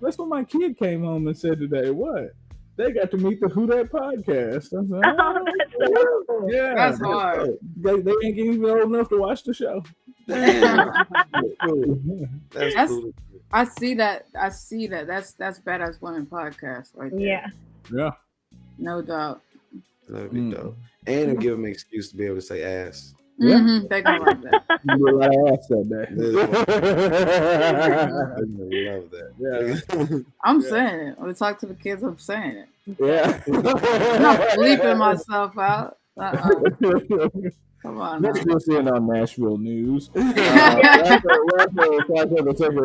that's what my kid came home and said today. What? They got to meet the WhoDat podcast. I was like, that's so yeah, that's hard. They ain't even old enough to watch the show. That's cool. I see that. That's Badass Women podcast right there. Yeah. No doubt. That'd be dope. And it'll give them an excuse to be able to say ass. Yeah. Mm-hmm. They gonna like that. You did a lot of ass that day. Love that. Yeah. I'm saying it. When I talk to the kids, I'm saying it. Yeah. I'm not bleeping myself out. Come on. Let's just in on Nashville news. Rapper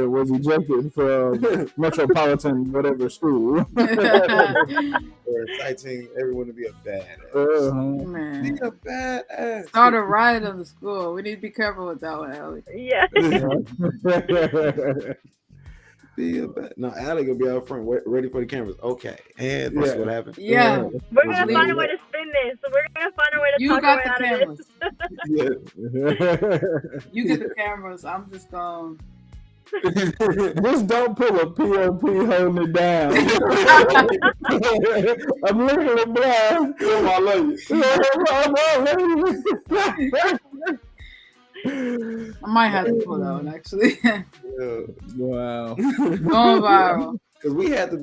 was ejected from Metropolitan whatever school. We're exciting everyone to be a badass. Man. Be a badass. Start a riot in the school. We need to be careful with that one, Allie. Yeah. No, Allie gonna be out front, ready for the cameras. Okay, and that's what happened. Yeah, we're gonna find a way to spin this. So we're gonna find a way to you talk got our the way out of cameras. this. You get the cameras. I'm just going. Just don't pull a POP holding it down. I'm looking at blind. I love I might have to pull that one actually. Wow. Going viral. Because we had to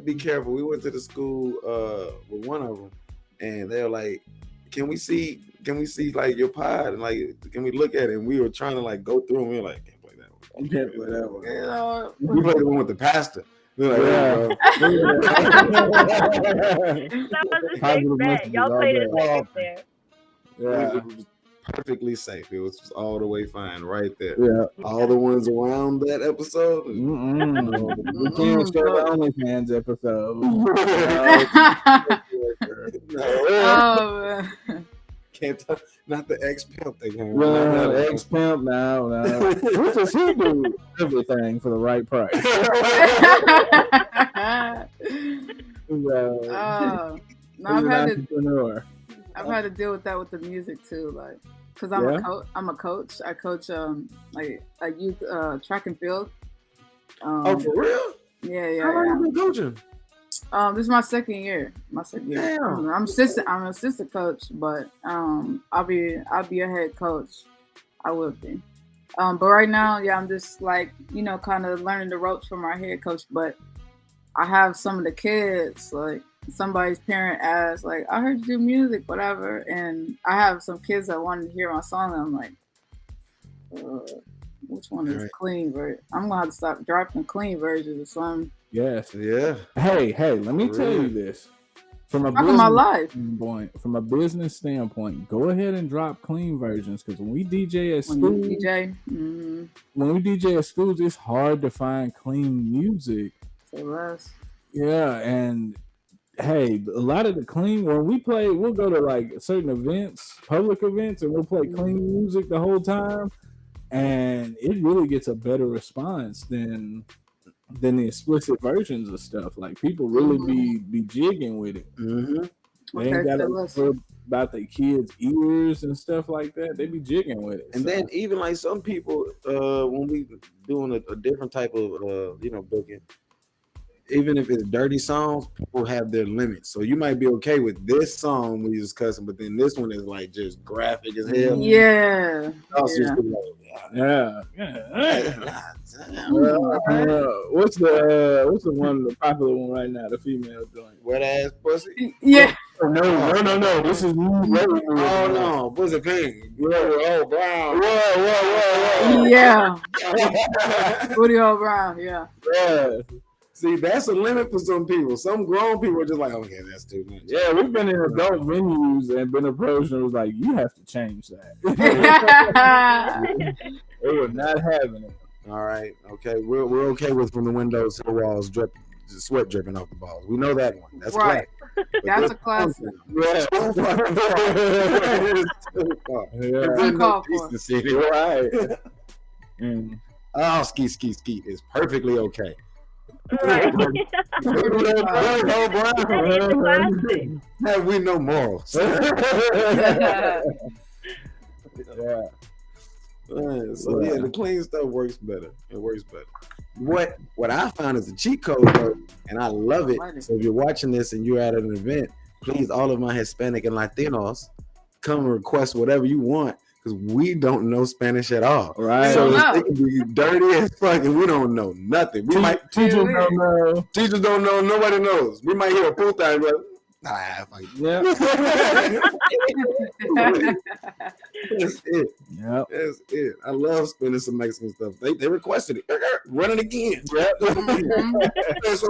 be careful. We went to the school with one of them, and they were like, "Can we see like your pod and like can we look at it?" And we were trying to like go through, and we were like, "Can't play that one. You can't play that one." You know, We played the one with the pastor. We're like, Yeah. That was a Positive safe bet. messages Y'all all played it day. safe there. Yeah. It was perfectly safe. It was all the way fine right there. Yeah. All the ones around that episode. We can't show the OnlyFans episode. Oh man. Can't talk, not the ex-pimp thing. Well, ex-pimp now. What does he do? Everything for the right price. No, He's I've an had to entrepreneur. deal with that with the music too, like, cause I'm a coach. I coach like a youth track and field. Oh, for real? Yeah. How long you been coaching? This is my second year. Damn. I'm an assistant coach, but I'll be a head coach. I will be. But right now, yeah, I'm just like, kind of learning the ropes from our head coach. But I have some of the kids, like somebody's parent asked, like, I heard you do music, whatever. And I have some kids that wanted to hear my song. And I'm like, which one is clean version? I'm gonna have to stop dropping clean versions or something. Yes. Yeah. Hey, let me tell you this. From a business standpoint, go ahead and drop clean versions, because when we DJ at schools, it's hard to find clean music. Say less. Yeah, and hey, a lot of the clean, when we play, we'll go to like certain events, public events, and we'll play clean music the whole time, and it really gets a better response than the explicit versions of stuff. Like, people really be jigging with it. They ain't got to worry about their kids' ears and stuff like that. They be jigging with it. And then even like some people, when we doing a different type of booking, even if it's dirty songs, people have their limits. So you might be okay with this song when you're just cussing, but then this one is like just graphic as hell. Yeah. Also what's the one, the popular one right now? The female joint, wet ass pussy. Yeah. No. This is new. Oh no, pussy pink. Oh brown. Whoa. Yeah. Booty hole brown. Yeah. See, that's a limit for some people. Some grown people are just like, okay, that's too much. Yeah, we've been in adult venues and been approached and was like, you have to change that. They were not having it. All right, okay, we're okay with from the windows to the walls, sweat dripping off the balls. We know that one. That's right. That's a classic. Yeah. Uncalled for. Right. Oh, ski is perfectly okay. Right. Have we no morals? So yeah, the clean stuff works better. It works better. What I found is a cheat code though, and I love it. So if you're watching this and you're at an event, please, all of my Hispanic and Latinos, come and request whatever you want, because we don't know Spanish at all. Right. So it can be dirty as fuck, and we don't know nothing. We might teachers don't know. Teachers don't know. Nobody knows. We might hear a puta and be like, nah, fuck you. Yeah. That's it. Yep. That's it. I love spinning some Mexican stuff. They requested it. Run it again. So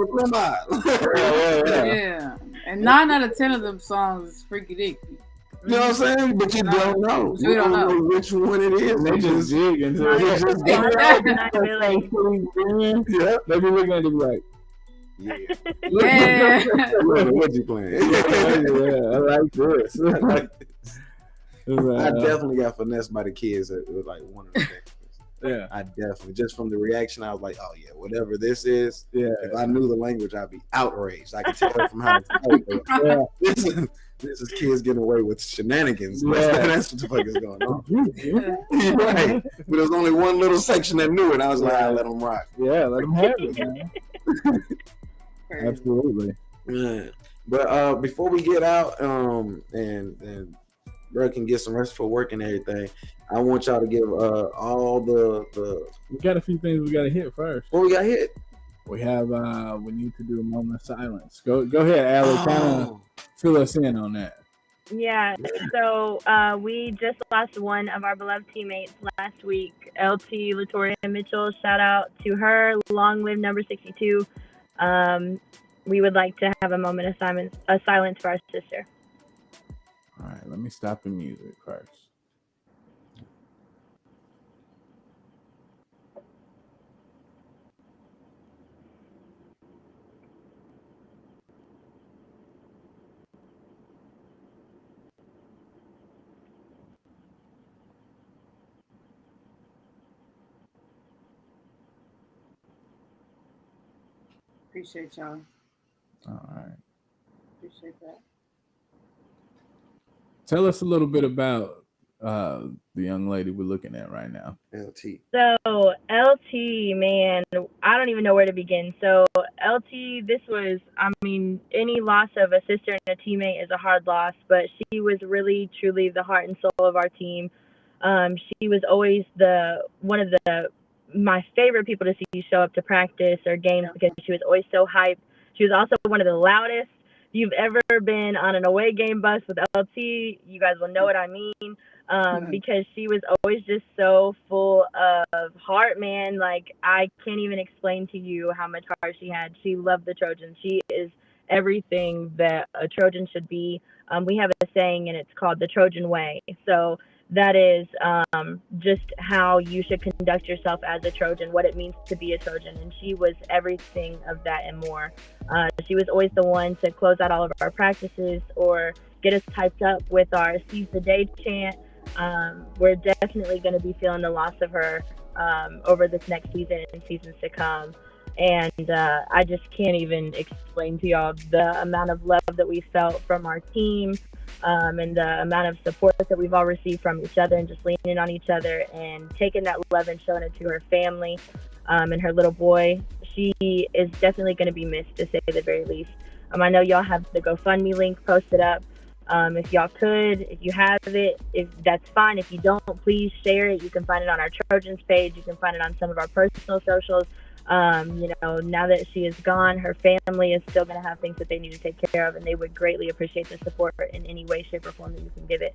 come on. Yeah. And 9 out of 10 of them songs is freaky dicky. You know what I'm saying? But you don't know. We don't know which one it is. They just jig into it. Yeah. They be looking at it like, yeah. What you playing? Yeah, I like this. I definitely got finessed by the kids that was like one of the things. Yeah. I definitely, just from the reaction, I was like, oh yeah, whatever this is. Yeah. If I knew the language, I'd be outraged. I could tell from how it's like, Yeah. this is kids getting away with shenanigans. Yeah. That's what the fuck is going on. Right. But there's only one little section that knew it. I was like, I'll let them rock. Yeah, let them have it, man. Absolutely. Yeah. But before we get out, and bro can get some rest for work and everything, I want y'all to give all the. We got a few things we got to hit first. What we got hit? We have we need to do a moment of silence. Go ahead, Allie. Kind of fill us in on that. Yeah, so we just lost one of our beloved teammates last week, LT Latoria Mitchell. Shout out to her. Long live number 62. We would like to have a moment of silence for our sister. All right, let me stop the music first. Appreciate y'all. All right. Appreciate that. Tell us a little bit about the young lady we're looking at right now. LT. So LT, man, I don't even know where to begin. So LT, this was, I mean, any loss of a sister and a teammate is a hard loss, but she was really, truly the heart and soul of our team. She was always one of my favorite people to see show up to practice or games because she was always so hyped. She was also one of the loudest. If you've ever been on an away game bus with LT, you guys will know what I mean. Because she was always just so full of heart, man. Like, I can't even explain to you how much heart she had. She loved the Trojans. She is everything that a Trojan should be. We have a saying, and it's called the Trojan way. So that is just how you should conduct yourself as a Trojan, what it means to be a Trojan. And she was everything of that and more. She was always the one to close out all of our practices or get us typed up with our Seize the Day chant. We're definitely going to be feeling the loss of her over this next season and seasons to come. And I just can't even explain to y'all the amount of love that we felt from our team and the amount of support that we've all received from each other and just leaning on each other and taking that love and showing it to her family and her little boy. She is definitely going to be missed, to say the very least. I know y'all have the GoFundMe link posted up. If y'all could, if you have it, if that's fine. If you don't, please share it. You can find it on our Trojans page. You can find it on some of our personal socials. Now that she is gone, her family is still going to have things that they need to take care of, and they would greatly appreciate the support in any way, shape, or form that you can give it.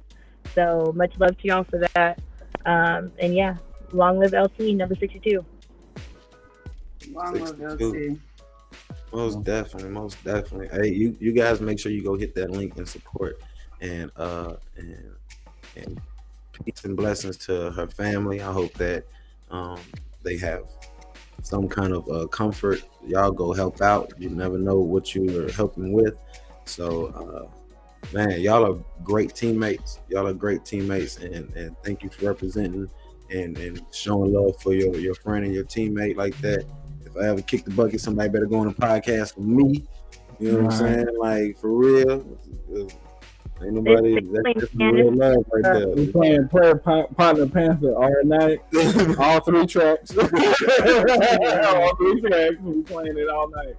So much love to y'all for that. And yeah, long live LT, number 62. Long live LT. Most definitely. Hey, you guys make sure you go hit that link and support and peace and blessings to her family. I hope that they have some kind of comfort. Y'all go help out. You never know what you are helping with. So man, y'all are great teammates. And thank you for representing and showing love for your friend and your teammate like that. If I ever kick the bucket, somebody better go on a podcast with me. You know what I'm saying? Like, for real. Ain't nobody, that's real love right there. We playing Prayer Partner Panther all night. All 3 tracks. All 3 tracks. We playing it all night.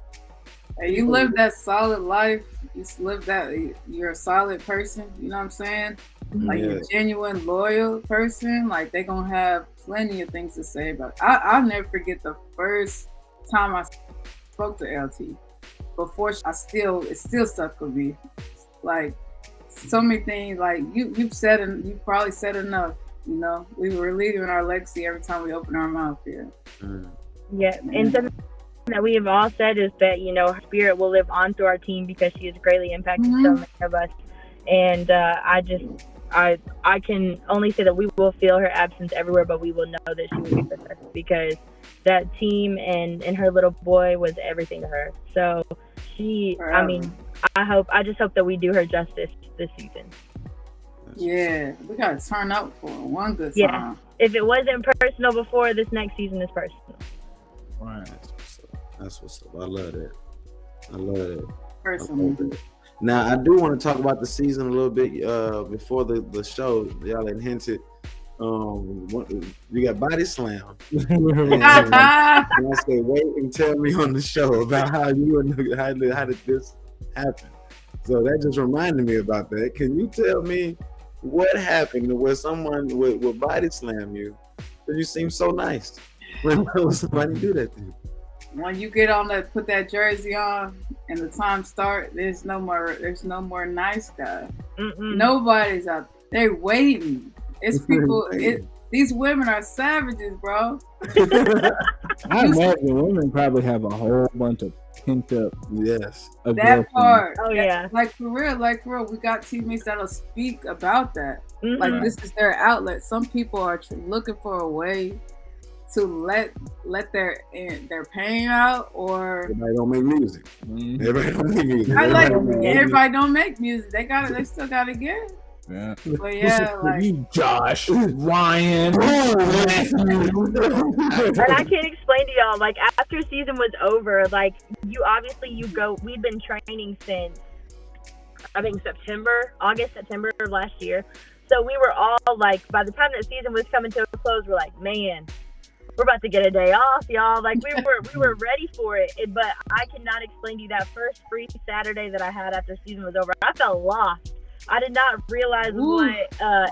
Hey, you live that solid life. You live that, you're a solid person. You know what I'm saying? Like, you're a genuine, loyal person. Like, they gonna have plenty of things to say about it. I'll never forget the first time I spoke to LT. Before it still stuck with me. Like, so many things. Like, you've said, and you probably said enough. You know, we were leaving our legacy every time we open our mouth here. Yeah, and something that we have all said is that, you know, her spirit will live on through our team because she has greatly impacted so many of us. And I can only say that we will feel her absence everywhere, but we will know that she will be with us because that team and her little boy was everything to her. So I just hope that we do her justice this season. Yeah, we gotta turn up for one good Yeah. time. If it wasn't personal before, this next season is personal. Right. That's what's up. I love that. I love it. Personally. Now I do want to talk about the season a little bit before the show. Y'all had hinted. You got Body Slam. And I said, wait and tell me on the show about how did this happen. So that just reminded me about that. Can you tell me what happened where someone would body slam you? Because you seem so nice when somebody do that to you. When you get on that, put that jersey on, and the time start, there's no more nice guy. Nobody's out. They're waiting. It's people. These women are savages, bro. I imagine women probably have a whole bunch of pent up. Yes, that part. Oh yeah. Like for real. We got teammates that'll speak about that. Mm-hmm. Like this is their outlet. Some people are looking for a way to let their pain out, or everybody don't make music. Everybody don't make music. Everybody don't make music. They still gotta get it. Yeah. But yeah, like you, Josh, Ryan. And I can't explain to y'all, like after season was over, like we'd been training since I think August, September of last year. So we were all like, by the time that season was coming to a close, we're like, man, we're about to get a day off, y'all. Like we were ready for it. But I cannot explain to you that first free Saturday that I had after season was over. I felt lost. I did not realize what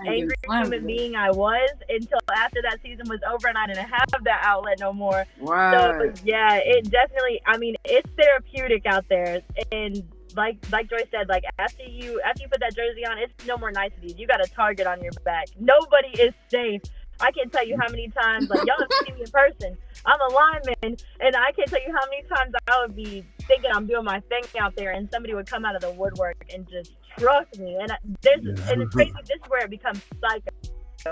angry human being I was until after that season was over and I didn't have that outlet no more. Wow. So yeah, it definitely, I mean, it's therapeutic out there. And like Joy said, like after you put that jersey on, it's no more niceties. You got a target on your back. Nobody is safe. I can't tell you how many times, like y'all have seen me in person. I'm a lineman, and I can't tell you how many times I would be thinking I'm doing my thing out there, and somebody would come out of the woodwork and just truck me. And and it's crazy. This is where it becomes psycho,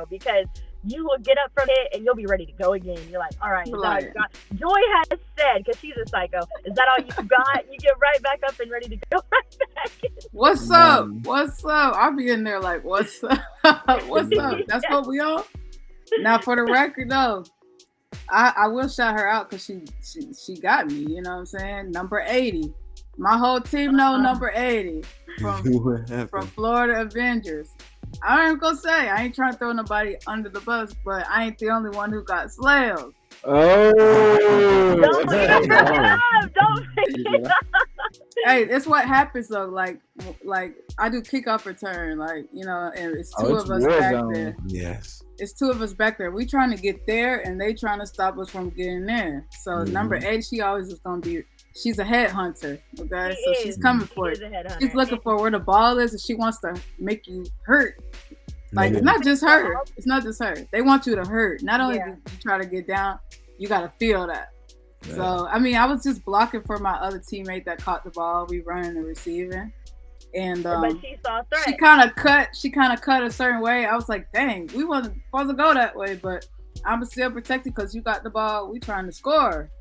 because you will get up from it and you'll be ready to go again. You're like, all right, is that all you got? Joy has said, because she's a psycho, is that all you got? You get right back up and ready to go right back in. What's up? What's up? I'll be in there like, what's up? What's up? That's what we on? Now, for the record, though, I will shout her out because she got me. You know what I'm saying? Number 80. My whole team know number 80 from Florida Avengers. I ain't gonna say I ain't trying to throw nobody under the bus, but I ain't the only one who got slammed. Oh, don't bring it up! Don't bring it up! Hey, that's what happens though. Like I do kickoff return, like and it's two of us back there. Yes, it's two of us back there. We trying to get there, and they trying to stop us from getting there. So number 8, she always is gonna be. She's a headhunter, okay? So she's coming for it. She's looking for where the ball is, and she wants to make you hurt. Like, it's not just her. It's not just her. They want you to hurt. Not only do you try to get down, you got to feel that. Yeah. So, I mean, I was just blocking for my other teammate that caught the ball. We running and receiving. And but she saw a threat. She kind of cut a certain way. I was like, dang, we wasn't supposed to go that way, but I'm still protected because you got the ball. We trying to score.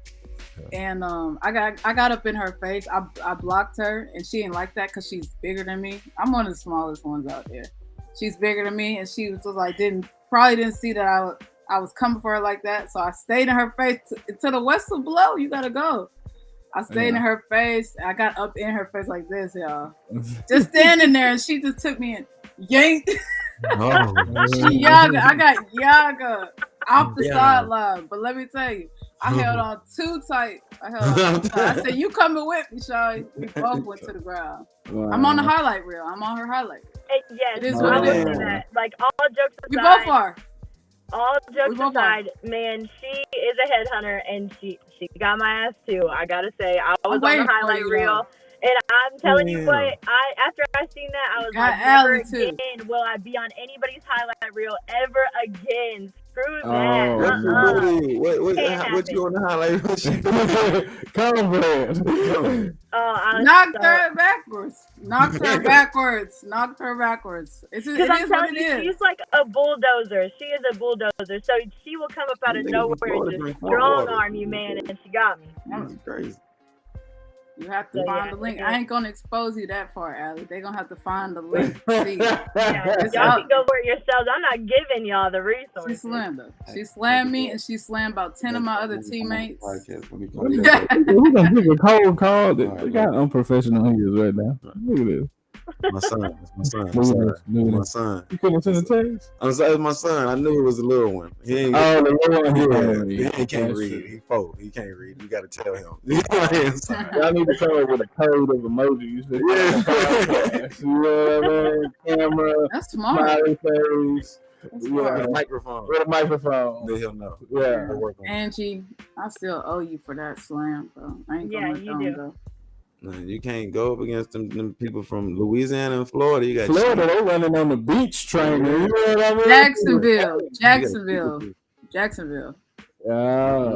And I got up in her face. I blocked her, and she didn't like that because she's bigger than me. I'm one of the smallest ones out there. She's bigger than me, and she was just like probably didn't see that I was coming for her like that. So I stayed in her face until the whistle blow. You gotta go. I stayed in her face. I got up in her face like this, y'all. Just standing there, and she just took me and yanked. Oh, I got Yaga off the sideline. But let me tell you, I held on too tight. I said, you coming with me, Shaw. We both went to the ground. Wow. I'm on the highlight reel. I'm on her highlight. Yes, I would say that. Like, all jokes aside. We both are. All jokes aside, man, she is a headhunter, and she got my ass too. I gotta say, I was on the highlight reel. And I'm telling you what, after I seen that, I was like, never again will I be on anybody's highlight reel ever again. Screw that. What you on the highlight reel? Cornbread. Knocked her backwards. Because I'm telling you, she's like a bulldozer. She is a bulldozer. So she will come up out of nowhere and just strong arm you, man. And she got me. That's crazy. You have to So, find yeah, the link. yeah. I ain't gonna expose you that far, Allie. They're gonna have to find the link. See, Yeah, it's y'all out. can go for it yourselves. I'm not giving y'all the She resources. slammed her. She slammed me, and she slammed about 10 of my other teammates. We're gonna give a cold call. Look how unprofessional he is right now. Look at this. My son. It's my son. I'm Look at sorry. this. Look at My this. son. You couldn't send a text? I'm sorry, it's my son. I knew it was a little one. He ain't. Oh, the little one. He can't That's read. true. He 4. He can't read. You got to tell him. Y'all need to come up with a code of emojis. You know what I mean? Camera, That's smart. smiley face. That's Yeah, smart. With a microphone. with a microphone. Then he'll know. Yeah. He'll work on it. Angie, I still owe you for that slam, bro. I ain't gonna Yeah, let you them do. go. Man, you can't go up against them people from Louisiana and Florida. You got Florida, they running on the beach training. You know what I mean? Jacksonville. Yeah.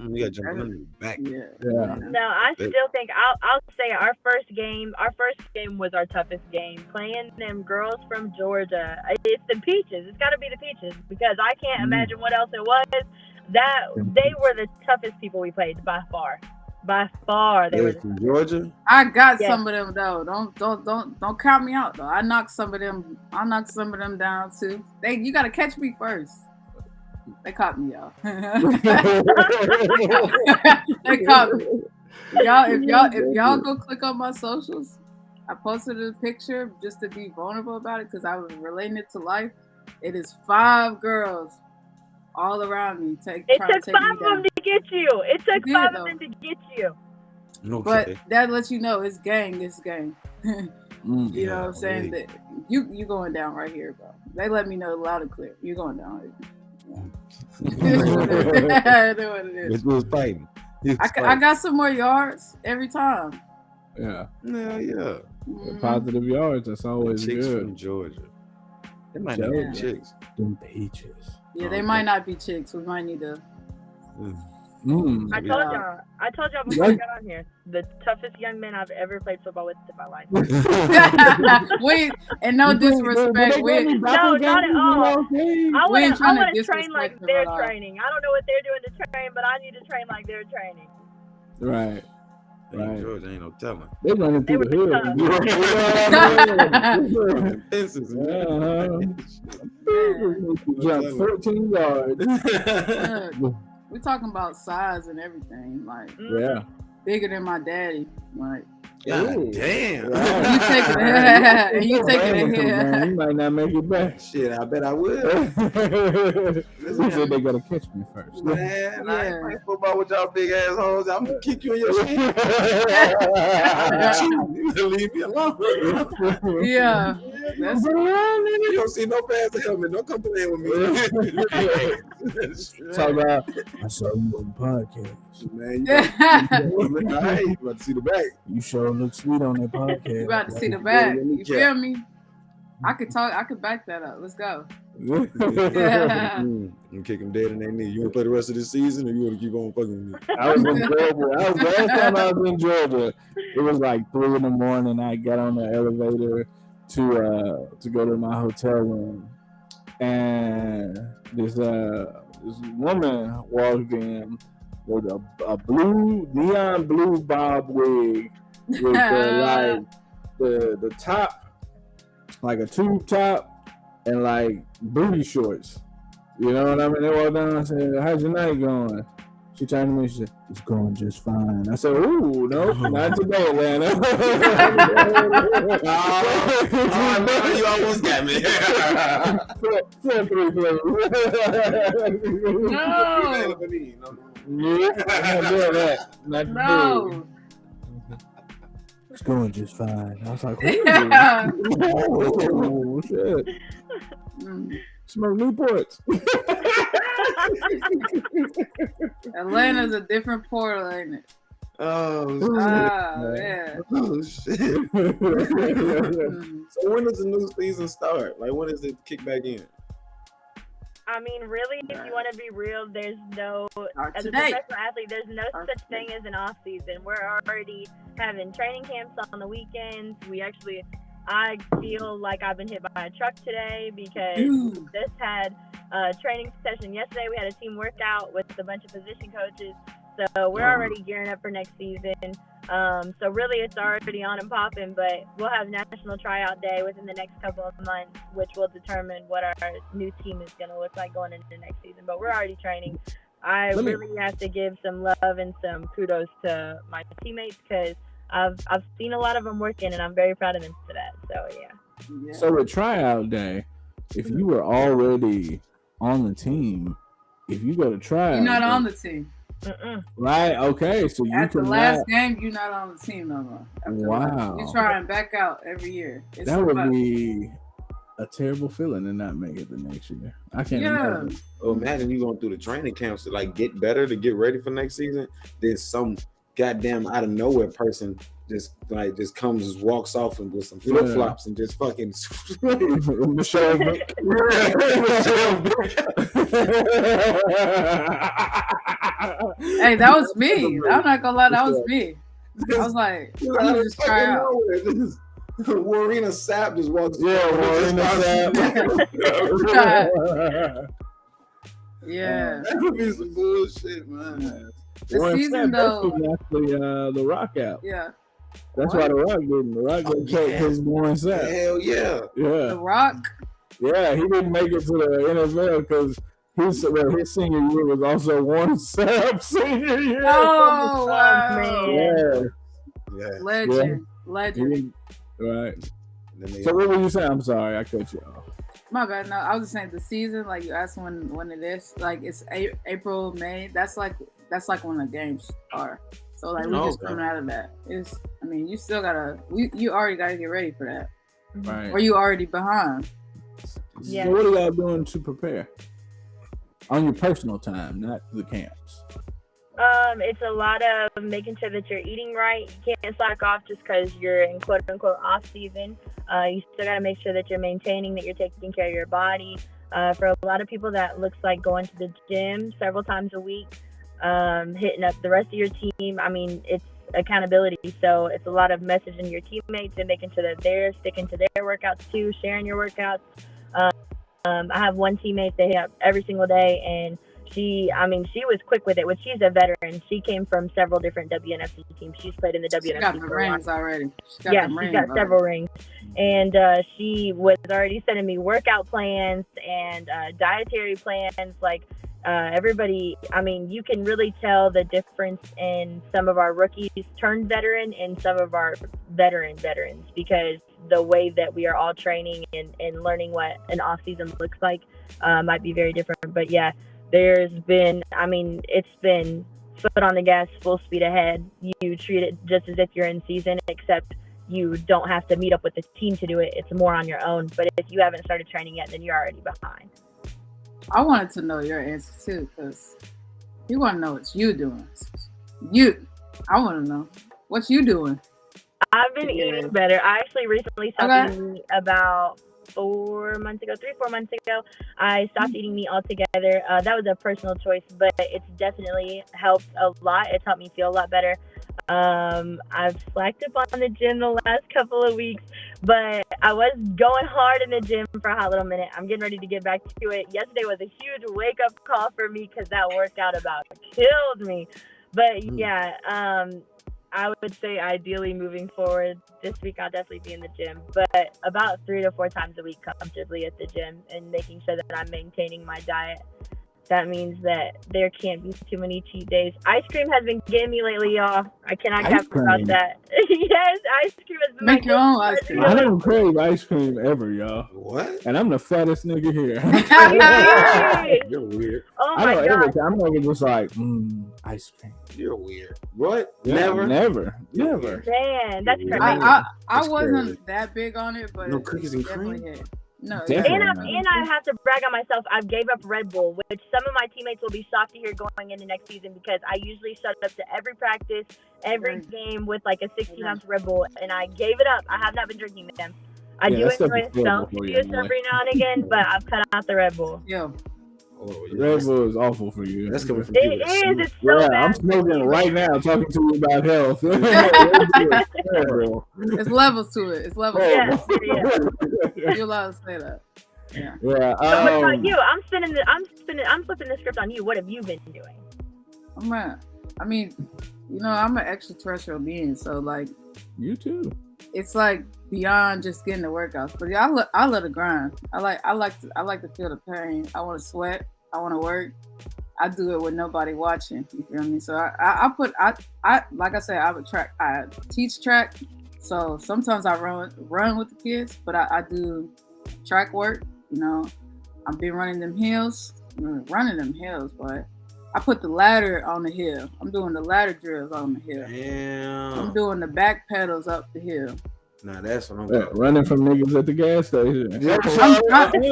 You got to jump on them back. Yeah. Yeah. No, I still think I'll say our first game was our toughest game. Playing them girls from Georgia, it's the Peaches. It's got to be the Peaches because I can't imagine what else it was. That they were the toughest people we played by far. By far, they were from Georgia. I got Yes. some of them though. Don't count me out though. I knocked some of them down too. You gotta catch me first. They caught me, y'all. They caught me. If y'all go click on my socials, I posted a picture just to be vulnerable about it because I was relating it to life. It is 5 girls all around me. It took 5 of them to get you. It took 5 of them to get you. Okay. But that lets you know it's gang. It's gang. You know what I'm saying? really. That you going down right here, bro. They let me know loud and clear. You going down right here. That's what it is. It was fighting. I got some more yards every time. Yeah. Yeah. Positive yards. That's always Chicks good. from Georgia. They might not be chicks. Them peaches. Yeah, they might not be chicks. We might need to. I told y'all before I got on here, the toughest young men I've ever played football with in my life. And no disrespect. No, not at all. I want to train like they're our training. I don't know what they're doing to train, but I need to train like they're training. Right. Right. Georgia ain't no telling. They running through the hood. Fences. Jump 14 yards. We're talking about size and everything. Like, yeah. Bigger than my daddy. Like, God damn. You take it in here. You might not make it back. Shit, I bet I will. They said they gotta catch me first. Man, I ain't playing football with y'all big assholes. I'm gonna kick you in your shit. You leave me alone. Yeah. You don't see no passer coming. Don't come playing with me. Talk about, I saw you on the podcast. Man, you about to see the back. You sure look sweet on that podcast. You about to see the back. You feel me? I could back that up. Let's go. You kick them dead in their knee. You want to play the rest of the season, or you want to keep on fucking with me? I was in Georgia. Last time I was in Georgia, it was like 3 a.m. I got on the elevator to go to my hotel room, and this woman walked in with a neon blue bob wig with the top, like a tube top, and like booty shorts. You know what I mean? They walked down and said, "How's your night going?" She turned to me and she said, "It's going just fine." I said, "Ooh, no, not today, Atlanta." You almost got me. 4-3, please. No. It's going just fine. I was like, "Oh, shit." Smoke Newports. Atlanta's a different portal, ain't it? Oh, yeah. Oh, shit. So when does the new season start? Like, when does it kick back in? I mean, really, if you want to be real, there's no, as a today. professional athlete, there's no such thing as an off season. We're already having training camps on the weekends. I feel like I've been hit by a truck today because this had a training session yesterday. We had a team workout with a bunch of position coaches. So we're already gearing up for next season. So really, it's already on and popping. But we'll have National Tryout Day within the next couple of months, which will determine what our new team is going to look like going into the next season. But we're already training. I really have to give some love and some kudos to my teammates because I've seen a lot of them working, and I'm very proud of them for that. So yeah. So with tryout day, if you were already on the team, if you go to tryout, you're not on the team. Right? Okay. So you at the can last game, you're not on the team no more. Wow. You try and back out every year. That would be a terrible feeling to not make it the next year. I can't imagine. Well, imagine you going through the training camps to like get better to get ready for next season. Then some goddamn out of nowhere person just walks off and with some flip flops and just fucking Michelle Vick. Hey, that was me. I'm not gonna lie, that was me. I was like, I'm gonna just try out. Warina Sapp just walks. Yeah, Warina Sapp. Yeah, that would be some bullshit, man. The season though, actually, the Rock out. Yeah, that's why the Rock didn't. The Rock didn't take his Warren Sapp. Hell yeah, yeah. The Rock. Yeah, he didn't make it to the NFL because his senior year was also Warren Sapp's senior year. Oh wow, man! Yeah, legend. Right. So what were you saying? I'm sorry, I cut you off. My bad. No, I was just saying the season. Like you asked when it is. Like it's April, May. That's like when the games are. So like we just coming out of that. You still gotta. You already gotta get ready for that. Right. Or you already behind. Yeah. So what are y'all doing to prepare on your personal time, not the camps? It's a lot of making sure that you're eating right. You can't slack off just because you're in quote unquote off season. You still got to make sure that you're maintaining, that you're taking care of your body. For a lot of people, that looks like going to the gym several times a week, hitting up the rest of your team. I mean, it's accountability. So it's a lot of messaging your teammates and making sure that they're sticking to their workouts too, sharing your workouts. I have one teammate that hit up every single day, and she was quick with it. When she's a veteran, she came from several different WNFC teams. She's played in the WNFC. She got the rings already. She's got several rings. And she was already sending me workout plans and dietary plans. Like everybody, you can really tell the difference in some of our rookies turned veteran and some of our veterans because the way that we are all training and learning what an off season looks like might be very different. But yeah, there's been, it's been foot on the gas, full speed ahead. You treat it just as if you're in season, except you don't have to meet up with the team to do it. It's more on your own. But if you haven't started training yet, then you're already behind. I wanted to know your answer too, because you want to know what you doing. I want to know what you doing. I've been eating better. I actually recently stopped eating meat about 3-4 months ago. I stopped eating meat altogether. That was a personal choice, but it's definitely helped a lot. It's helped me feel a lot better. I've slacked up on the gym the last couple of weeks, but I was going hard in the gym for a hot little minute. I'm getting ready to get back to it. Yesterday was a huge wake-up call for me because that workout about killed me. But yeah, I would say ideally moving forward this week, I'll definitely be in the gym, but about 3 to 4 times a week comfortably at the gym and making sure that I'm maintaining my diet. That means that there can't be too many cheat days. Ice cream has been getting me lately, y'all. I cannot cap about that. Yes, ice cream has been Make your own ice cream. I don't crave ice cream ever, y'all. What? And I'm the fattest nigga here. You're weird. Oh my God. I'm never just like, ice cream. You're weird. What? Yeah, Never. Man, that's crazy. I wasn't that big on it, but no cookies and cream. No, and I have to brag on myself. I gave up Red Bull, which some of my teammates will be shocked to hear going into next season because I usually shut up to every practice, every game with like a 16-ounce Red Bull, and I gave it up. I have not been drinking them. I do enjoy some juice every now and again, but I've cut out the Red Bull. Yeah. Oh, yeah. Red Bull is awful for you. That's coming from It is. It's so bad. I'm smoking right now, talking to you about health. It's levels to it. It's levels. Yeah. You're allowed to say that. Yeah. So what about you? I'm flipping the script on you. What have you been doing? I mean, I'm an extraterrestrial being, so like You too. it's like beyond just getting the workouts. But yeah, I love the grind. I like to feel the pain. I want to sweat. I want to work. I do it with nobody watching. You feel me? So I like I said, I teach track. So sometimes I run with the kids, but I do track work. I've been running them hills, but I put the ladder on the hill. I'm doing the ladder drills on the hill. Damn. I'm doing the back pedals up the hill. Nah, that's what I'm talking running from niggas at the gas station.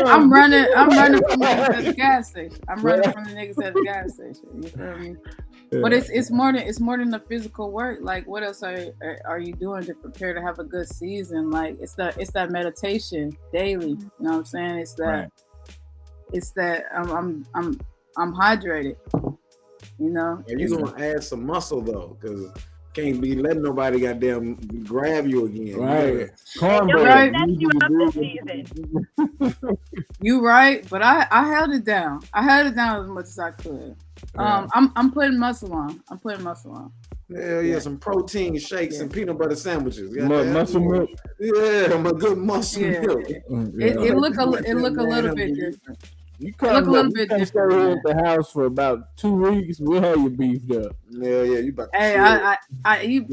I'm running from niggas at the gas station. I'm running from the niggas at the gas station. You feel me? Yeah. But it's more than the physical work. Like, what else are you doing to prepare to have a good season? Like, it's that meditation daily. You know what I'm saying? It's that. Right. It's that I'm hydrated. Are you gonna add some muscle though? Because can't be letting nobody goddamn grab you again. Right. Right. That's you up this season. You right, but I held it down. I held it down as much as I could. Yeah. I'm putting muscle on. Hell yeah, some protein shakes and peanut butter sandwiches. Muscle milk. Yeah, I'm a good muscle milk. It look a little bit different. You can't stay here at the house for about 2 weeks. We'll have you beefed up. Yeah, you about to Hey, I eat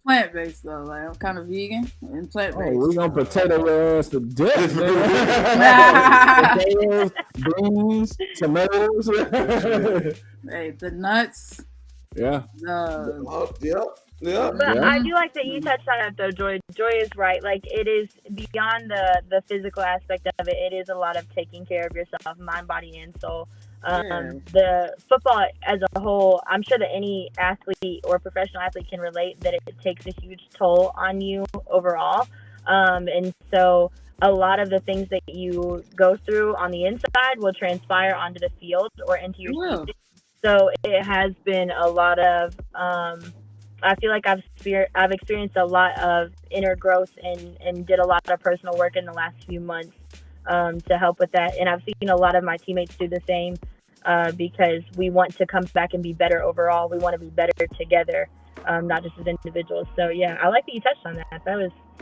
plant based though. Like I'm kind of vegan and plant based. Oh, we're gonna potato your ass to death. Potatoes, beans, tomatoes. Hey, the nuts. Yeah. Yeah. But I do like that you touched on it though, Joy. Joy is right. Like it is beyond the physical aspect of it. It is a lot of taking care of yourself, mind, body, and soul. The football as a whole, I'm sure that any athlete or professional athlete can relate that it takes a huge toll on you overall. And so a lot of the things that you go through on the inside will transpire onto the field or into your season. So it has been a lot of I feel like I've experienced a lot of inner growth and did a lot of personal work in the last few months to help with that. And I've seen a lot of my teammates do the same because we want to come back and be better overall. We want to be better together, not just as individuals. So yeah, I like that you touched on that.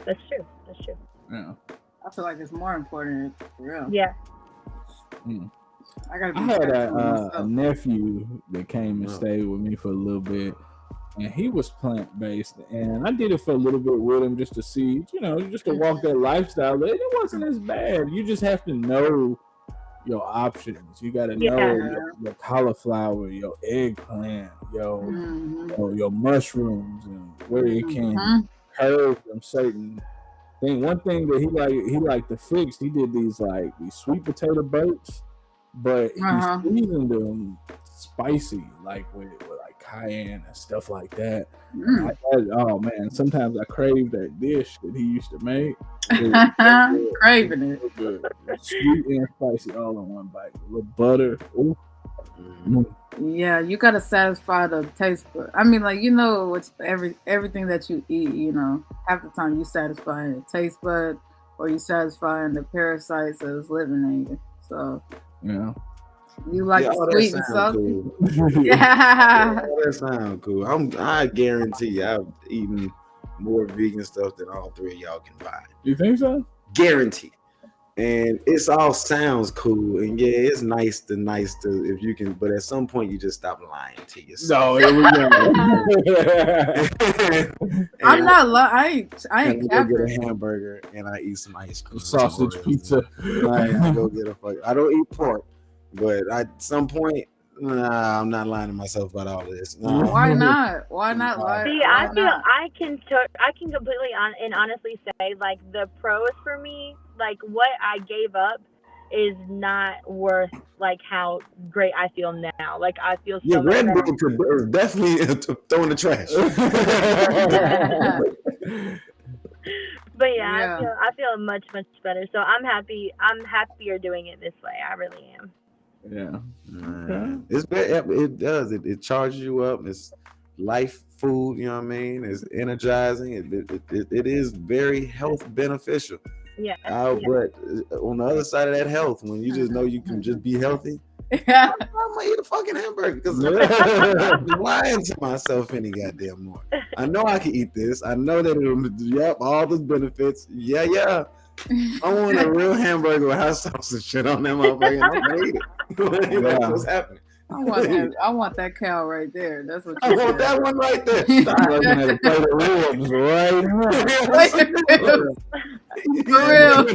That's true. Yeah. I feel like it's more important for real. Yeah. I had a nephew that came and stayed with me for a little bit. And he was plant-based, and I did it for a little bit with him just to see, just to walk that lifestyle. It wasn't as bad. You just have to know your options. You got to know your cauliflower, your eggplant, your mushrooms, and where you can curve them certain things. One thing that he liked to fix, he did these sweet potato boats, but he seasoned them spicy, like with cayenne and stuff like that. Oh man, sometimes I crave that dish that he used to make. Craving it. Good. Sweet and spicy all in one bite. A little butter. Ooh. Yeah, you gotta satisfy the taste bud. I mean, what's everything that you eat, half the time you satisfying the taste bud or you satisfying the parasites that's living in you. So yeah. You like sweet and salty? Cool. Yeah, that sounds cool. I guarantee I've eaten more vegan stuff than all three of y'all combined. You think so? Guarantee. And it's all sounds cool, and yeah, it's nice to if you can, but at some point you just stop lying to yourself. No, here we go. I'm not lying. I ain't go get a hamburger and I eat some ice cream, sausage pizza. I go get I don't eat pork, but at some point, I'm not lying to myself about all of this. No. Why not? Why not lie? See, I feel I can completely and honestly say the pros for me, what I gave up is not worth how great I feel now. I feel so much better. Bull definitely throw in the trash. But yeah, I feel much better. So I'm happy. I'm happier doing it this way. I really am. Yeah. It does. It charges you up. It's life food. You know what I mean? It's energizing. It is very health beneficial. Yeah. But on the other side of that health, when you just know you can just be healthy, Yeah. I'm gonna eat a fucking hamburger because I'm lying to myself any goddamn more. I know I can eat this. I know that it'll, all the benefits. Yeah. I want a real hamburger with hot sauce and shit on that motherfucker. I'm gonna eat it. That's what's happening. I want that cow right there. That's what I you want said. that one right there. I'm looking at a plate of ribs right For real.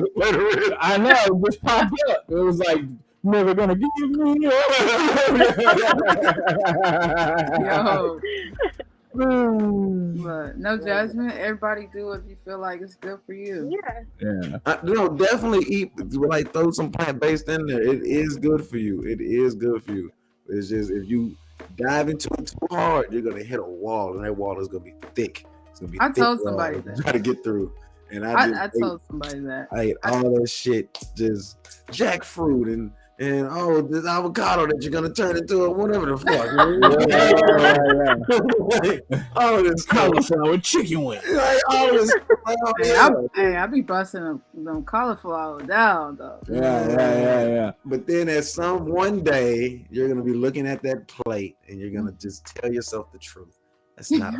I know, it just popped up. It was like, never gonna give me Yo. But no judgment. Everybody do what you feel like is good for you. Yeah. Definitely eat. Like throw some plant based in there. It is good for you. It is good for you. It's just if you dive into it too hard, you're gonna hit a wall, and that wall is gonna be thick. It's gonna be. I told somebody that. Try to get through, and I told somebody that. I ate all that shit, just jackfruit and this avocado that you're gonna turn into a whatever the fuck. All this cauliflower chicken wing. Like all this. I be busting them cauliflower down though. Yeah. But then one day you're gonna be looking at that plate and you're gonna just tell yourself the truth. That's not a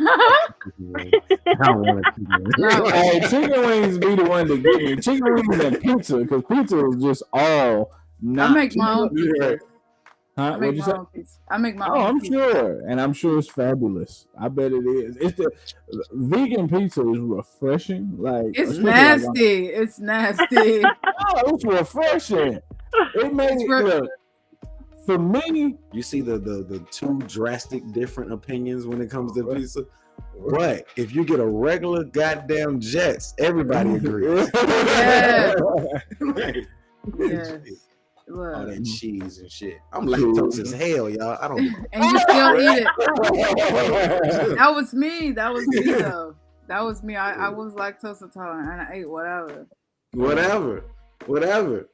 chicken wing. I don't want a chicken wing. Hey, chicken wings be the one to get me. Chicken wings and pizza, because pizza is just all. I make my own pizza. Huh? I make my own. I'm pizza. sure, and I'm sure it's fabulous. I bet it is. It's the vegan pizza is refreshing. Like it's nasty. It's nasty. Oh, it's refreshing. It makes look. For me, you see the two drastic different opinions when it comes to pizza. What if you get a regular goddamn Jets? Everybody agrees. Yes. Yes. All that cheese and shit. I'm lactose as hell, y'all. I don't. And you still eat it. That was me though. That was me. I was lactose intolerant and I ate whatever. Way too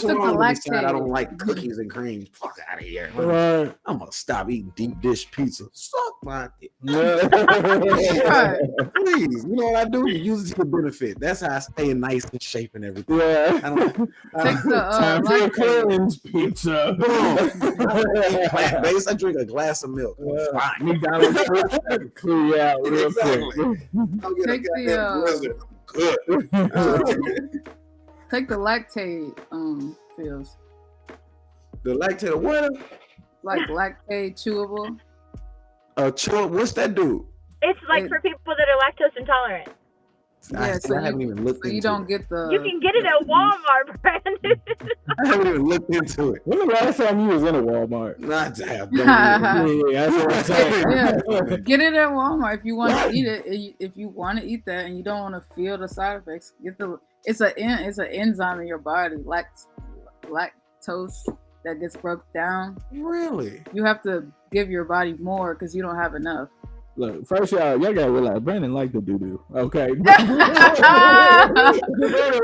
long to decide I don't like cookies and cream. Fuck out of here. I'm gonna stop eating deep dish pizza. Suck my dick. Right. Please, you know what I do? Use it to benefit. That's how I stay nice and shape and everything. Yeah. Time for cleanse pizza. Plant-based. I drink a glass of milk. Fine. McDonald's clear you out real quick. Take the lactate pills. The lactate what? Like lactate chewable. What's that do? It's like for people that are lactose intolerant. Yeah, I haven't even looked into it. You don't get the. You can get it at Walmart, Brandon. I haven't even looked into it. When the last time you was in a Walmart? Not to have. That's what I'm saying. Yeah. Get it at Walmart if you want to eat it. If you want to eat that and you don't want to feel the side effects, get the. It's an enzyme in your body, lactose that gets broke down. Really? You have to give your body more because you don't have enough. Look, first y'all gotta realize Brandon like to do. Okay. Brandon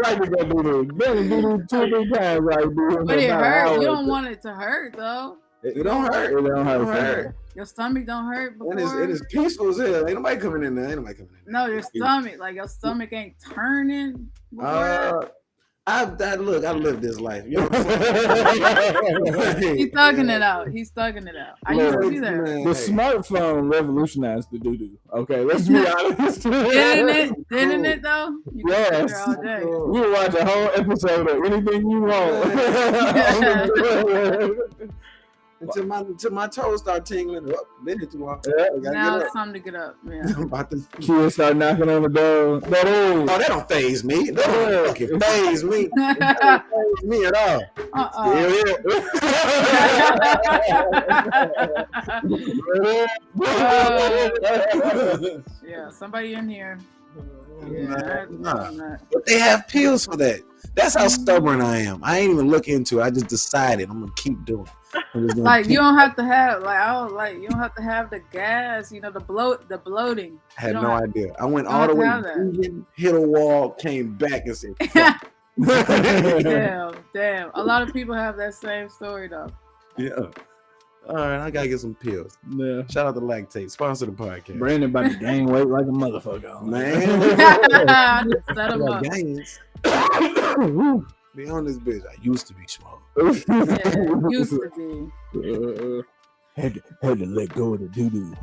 like to go do. Brandon do 2-3 times right, dude. But it hurts. You don't want it to hurt though. It don't hurt. It don't hurt. Your stomach don't hurt before. It is peaceful as hell. Ain't nobody coming in there. No, your stomach ain't turning. I lived this life. You know what I'm He's thugging it out. I used to be there. The smartphone revolutionized the doo-doo. Okay, let's be honest. Didn't it though? You can sit there all day. You can watch a whole episode of anything you want. Until my toes start tingling. Been it too long. Now it's time to get up. Yeah. Kids start knocking on the door. Oh, that don't faze me. That don't fucking faze me. That don't faze me at all. Yeah, somebody in here. But they have pills for that. That's how stubborn I am. I ain't even look into it. I just decided I'm gonna keep doing it. Like you don't have to have you don't have to have the gas, the bloating. I had no idea. I went all the way vegan, hit a wall, came back and said, damn. A lot of people have that same story though. Yeah. All right, I gotta get some pills. Yeah. Shout out to Lactate, sponsor the podcast. Brandon about to gain weight like a motherfucker, man. Set him up. Gains. Be on this bitch. I used to be small. Yeah, used to be. Had to let go of the doo doo.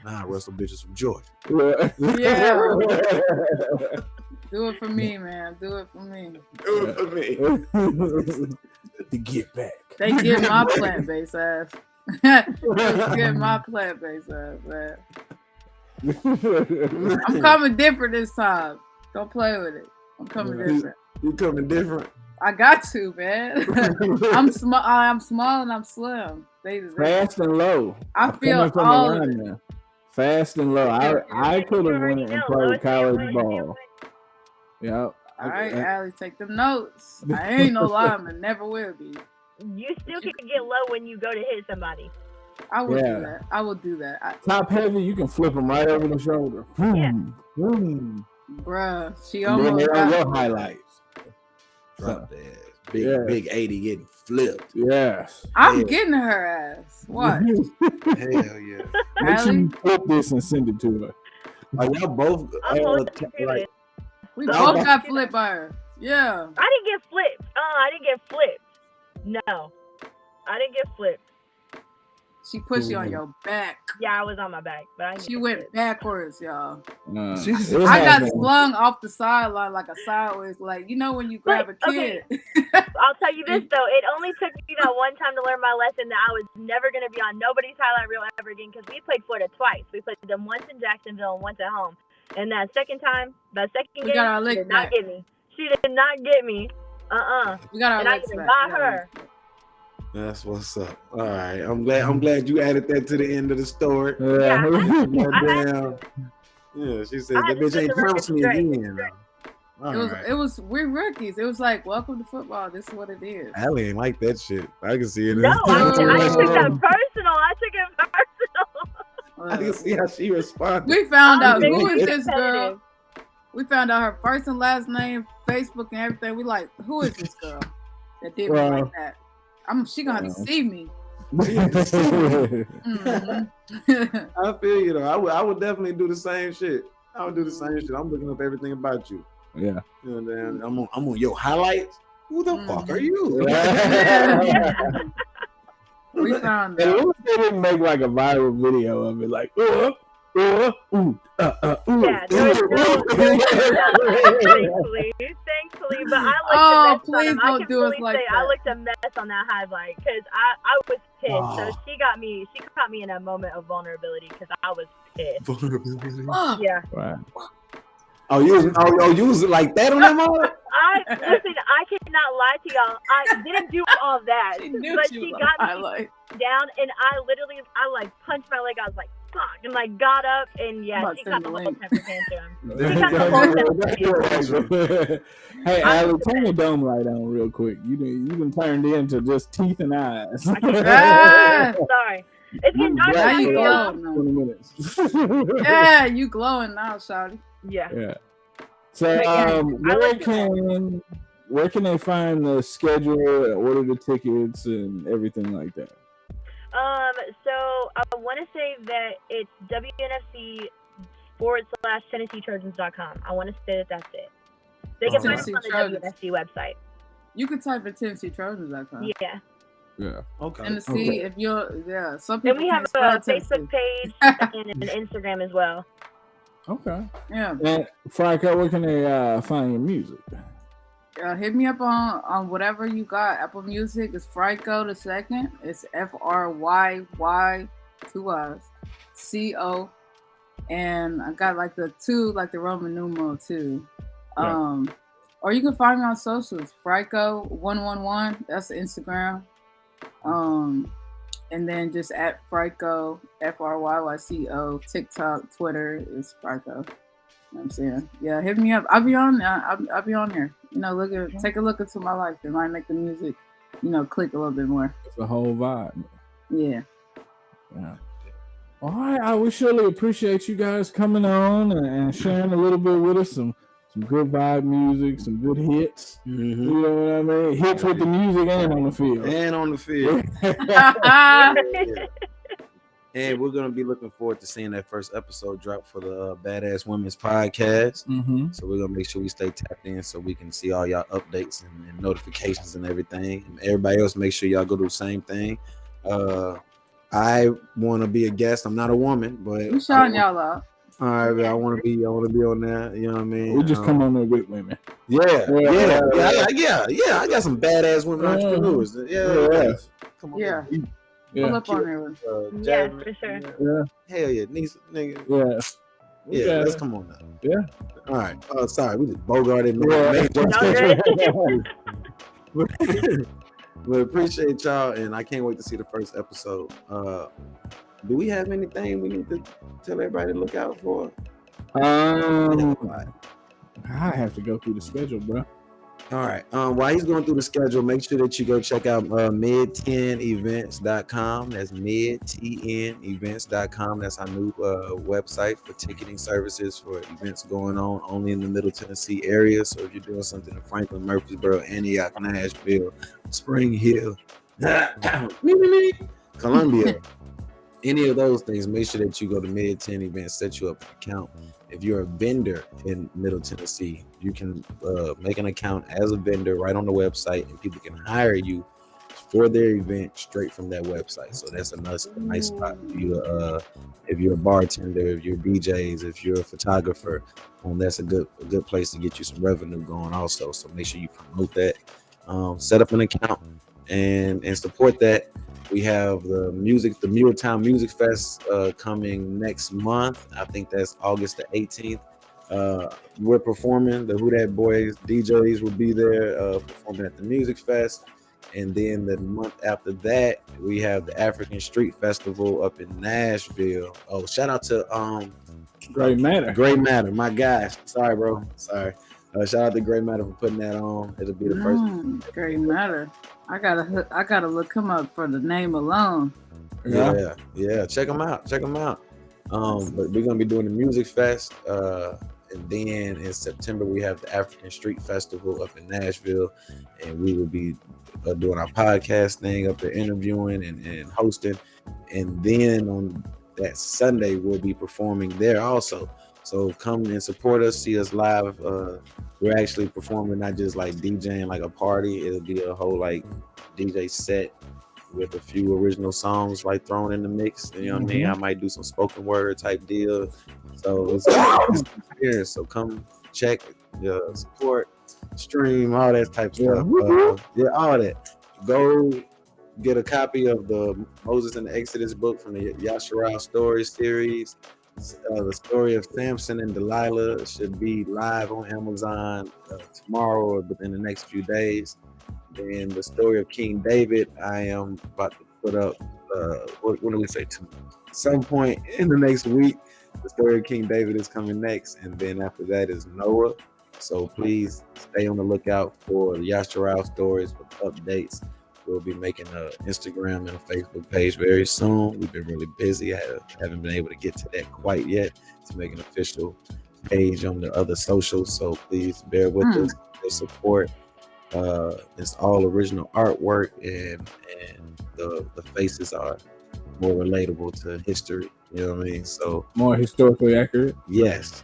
Nah, I wrestle bitches from Georgia. Yeah. Do it for me, man. Do it for me. Do it for me. To get back. They get my plant-based ass. Get my plant-based ass, man. I'm coming different this time. Don't play with it. I'm coming different. You coming different? I got to, man. I'm small. I'm small and I'm slim. They Fast and low. I feel all of it. Now. Fast and low. I could have won it and played college ball. Yeah. All right, Allie, take them notes. I ain't no lineman, never will be. You still can get low when you go to hit somebody. I will do that. I will do that. Top heavy, you can flip them right over the shoulder. Yeah. Bruh, she And then almost they're on got your highlights. Drop that ass. Big 80 getting flipped. Yes. I'm getting her ass. What? Hell yeah. Make sure you flip this and send it to her. Are y'all both like? We both got flipped by her. Yeah. I didn't get flipped. I didn't get flipped. No. I didn't get flipped. She put you on your back. Yeah, I was on my back, but I didn't She get went flipped. backwards, y'all. I got slung off the sideline like a sideways, like, you know when you grab a kid. Okay. I'll tell you this though, it only took me that one time to learn my lesson that I was never going to be on nobody's highlight reel ever again, because we played Florida twice. We played them once in Jacksonville and once at home. And that second game, she did not get me. She did not get me. We got our and I even got her. That's what's up. All right, I'm glad you added that to the end of the story. Yeah, Yeah, she said that bitch ain't promised me again. It was we're rookies. It was like, welcome to football. This is what it is. Allie ain't like that shit. I can see it. No, I took that personal. I can see how she responded. We found out who is this girl. We found out her first and last name, Facebook and everything. We like, who is this girl that did me like that? She gonna have to see me. I feel you though. I would definitely do the same shit. I would do the same shit. I'm looking up everything about you. Yeah. And then I'm on your highlights. Who the fuck are you? We found At out. least they didn't make like a viral video of it, like Yeah, thankfully, but I looked a mess please on him. don't I can do us fully like say that. I looked a mess on that highlight because I was pissed. So she caught me in a moment of vulnerability because I was pissed. Vulnerability. Yeah. right. You was like that on that moment? Listen, I cannot lie to y'all. I didn't do all that, but she got me down, and I like punched my leg. I was like, fuck, and like got up, and yeah, she got the whole temper tantrum. Hey, Allie, turn your dome light on real quick. You been turned into just teeth and eyes. Sorry. It's getting dark Now out you here. glowing. 20 minutes. Yeah, you glowing now, shawty. Yeah. So, where can they find the schedule, order the tickets, and everything like that? So I want to say that it's WNFC/TennesseeTrojans.com. I want to say that that's it. They can find us on the WNFC website. You can type in TennesseeTrojans.com. Yeah. Yeah. Okay. And to see if you're, some people. And we have a Facebook page and an Instagram as well. Okay. Yeah. And Fryyco, where can they find your music? Hit me up on whatever you got. Apple Music is Fryyco the second. It's FRYY 2 I's CO, and I got like the 2, like the Roman numeral 2. Yeah. Or you can find me on socials. Fryyco 111. That's Instagram. And then just at Fryyco, FRYYCO, TikTok, Twitter is Fryyco. You know what I'm saying? Yeah, hit me up. I'll be on I'll be on there. You know, take a look into my life. It might make the music, click a little bit more. It's a whole vibe. Yeah. Yeah. All right. We surely appreciate you guys coming on and sharing a little bit with us. Some good vibe music, some good hits. Mm-hmm. You know what I mean? Hits with the music and on the field. And on the field. And we're gonna be looking forward to seeing that first episode drop for the Badass Women's Podcast. Mm-hmm. So we're gonna make sure we stay tapped in so we can see all y'all updates and notifications and everything. And everybody else, make sure y'all go do the same thing. I want to be a guest. I'm not a woman, but We shouting y'all out. all right, but I want to be on there. You know what I mean? We just come on there with women. Yeah. I got some badass women entrepreneurs. Yeah. Come on. Yeah. Yeah. Pull up on there. Yes, for sure. Yeah. Hell yeah, niece, nigga. Yeah. Yeah, let's come on now. Yeah. All right. Oh, sorry, we just bogarted. But appreciate y'all, and I can't wait to see the first episode. Do we have anything we need to tell everybody to look out for? I have to go through the schedule, bro. All right. While he's going through the schedule, make sure that you go check out mid10events.com. That's mid10events.com. That's our new website for ticketing services for events going on only in the Middle Tennessee area. So if you're doing something in Franklin, Murfreesboro, Antioch, Nashville, Spring Hill, Columbia, any of those things, make sure that you go to Mid-10 Events, set you up an account. If you're a vendor in Middle Tennessee, you can make an account as a vendor right on the website, and people can hire you for their event straight from that website. So that's a nice spot for you to, if you're a bartender, if you're DJs, if you're a photographer, that's a good place to get you some revenue going also. So make sure you promote that. Set up an account and support that. We have the Muirtown Music Fest coming next month. I think that's August the 18th. We're performing. The WhoDat Boys DJs will be there performing at the Music Fest. And then the month after that, we have the African Street Festival up in Nashville. Oh, shout out to Great Matter, my guys. Sorry, bro. Sorry. Shout out to Great Matter for putting that on. It'll be the first. Great Matter. I gotta look him up for the name alone. Yeah. Check them out. But we're gonna be doing the Music Fest, and then in September we have the African Street Festival up in Nashville, and we will be doing our podcast thing up there, interviewing and hosting, and then on that Sunday we'll be performing there also. So come and support us, see us live. We're actually performing, not just like DJing like a party. It'll be a whole like DJ set with a few original songs like thrown in the mix. You know what I mean? I might do some spoken word type deal. So it's experience. So come check, support, stream, all that type of stuff. All that. Go get a copy of the Moses and the Exodus book from the Yasharal Stories series. The story of Samson and Delilah should be live on Amazon tomorrow or within the next few days. And the story of King David, I am about to put up, what do we say, to some point in the next week. The story of King David is coming next. And then after that is Noah. So please stay on the lookout for the Yasharal Stories with updates. We'll be making an Instagram and a Facebook page very soon. We've been really busy. I haven't been able to get to that quite yet to make an official page on the other socials. So please bear with us, the support. It's all original artwork, and the faces are more relatable to history. You know what I mean? So more historically accurate. Yes.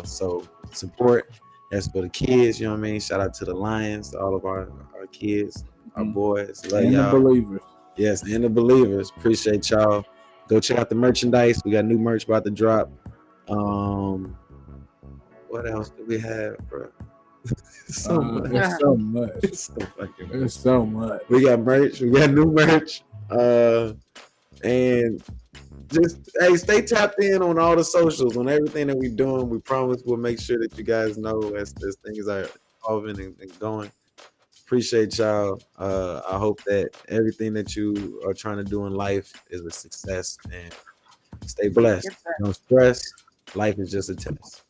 So support. That's for the kids, you know what I mean? Shout out to the Lions, to all of our kids, our boys. Love and y'all. The believers. Yes, and the believers. Appreciate y'all. Go check out the merchandise. We got new merch about to drop. What else do we have, bro? So much. It's so much. It's so fucking much. It's so much. We got merch. We got new merch. And just stay tapped in on all the socials, on everything that we're doing. We promise we'll make sure that you guys know as things are evolving and going. Appreciate y'all. I hope that everything that you are trying to do in life is a success, and stay blessed. No stress. Life is just a test.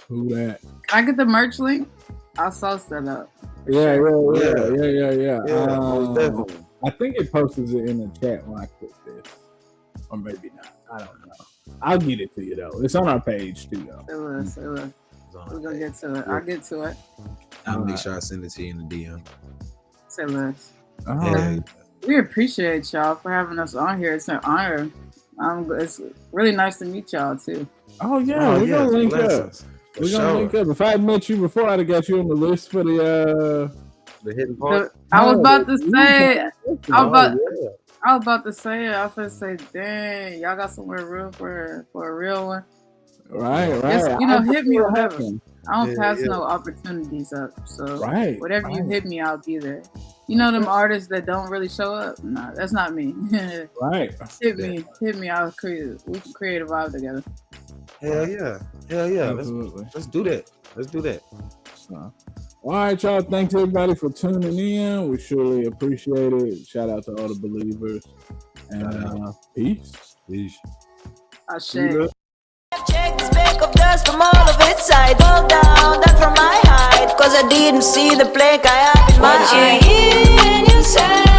WhoDat? Can I get the merch link? I'll sauce that up. Yeah. Most definitely. I think it posted it in the chat when I click this. Or maybe not. I don't know. I'll get it to you though. It's on our page too though. It was. We're gonna get to it. I'll get to it. I'll make sure I send it to you in the DM. Say less. All right. We appreciate y'all for having us on here. It's an honor. It's really nice to meet y'all too. Oh yeah, we're gonna link up. We're gonna link up. If I had met you before, I'd have got you on the list for the hidden part. I was about to say. I was about to say it. I was gonna say, dang, y'all got somewhere room for a real one. Right. Just, hit me whatever. I don't pass no opportunities up. So whatever you hit me, I'll be there. You know them artists that don't really show up? Nah, that's not me. Right. Hit me. We can create a vibe together. Hell yeah. Let's do that. All right, y'all. Thanks everybody for tuning in. We surely appreciate it. Shout out to all the believers. And peace. I share. Check the speck of dust from all of its side. Fall down, that from my height. Cause I didn't see the plank I have in my eye. You hear and you say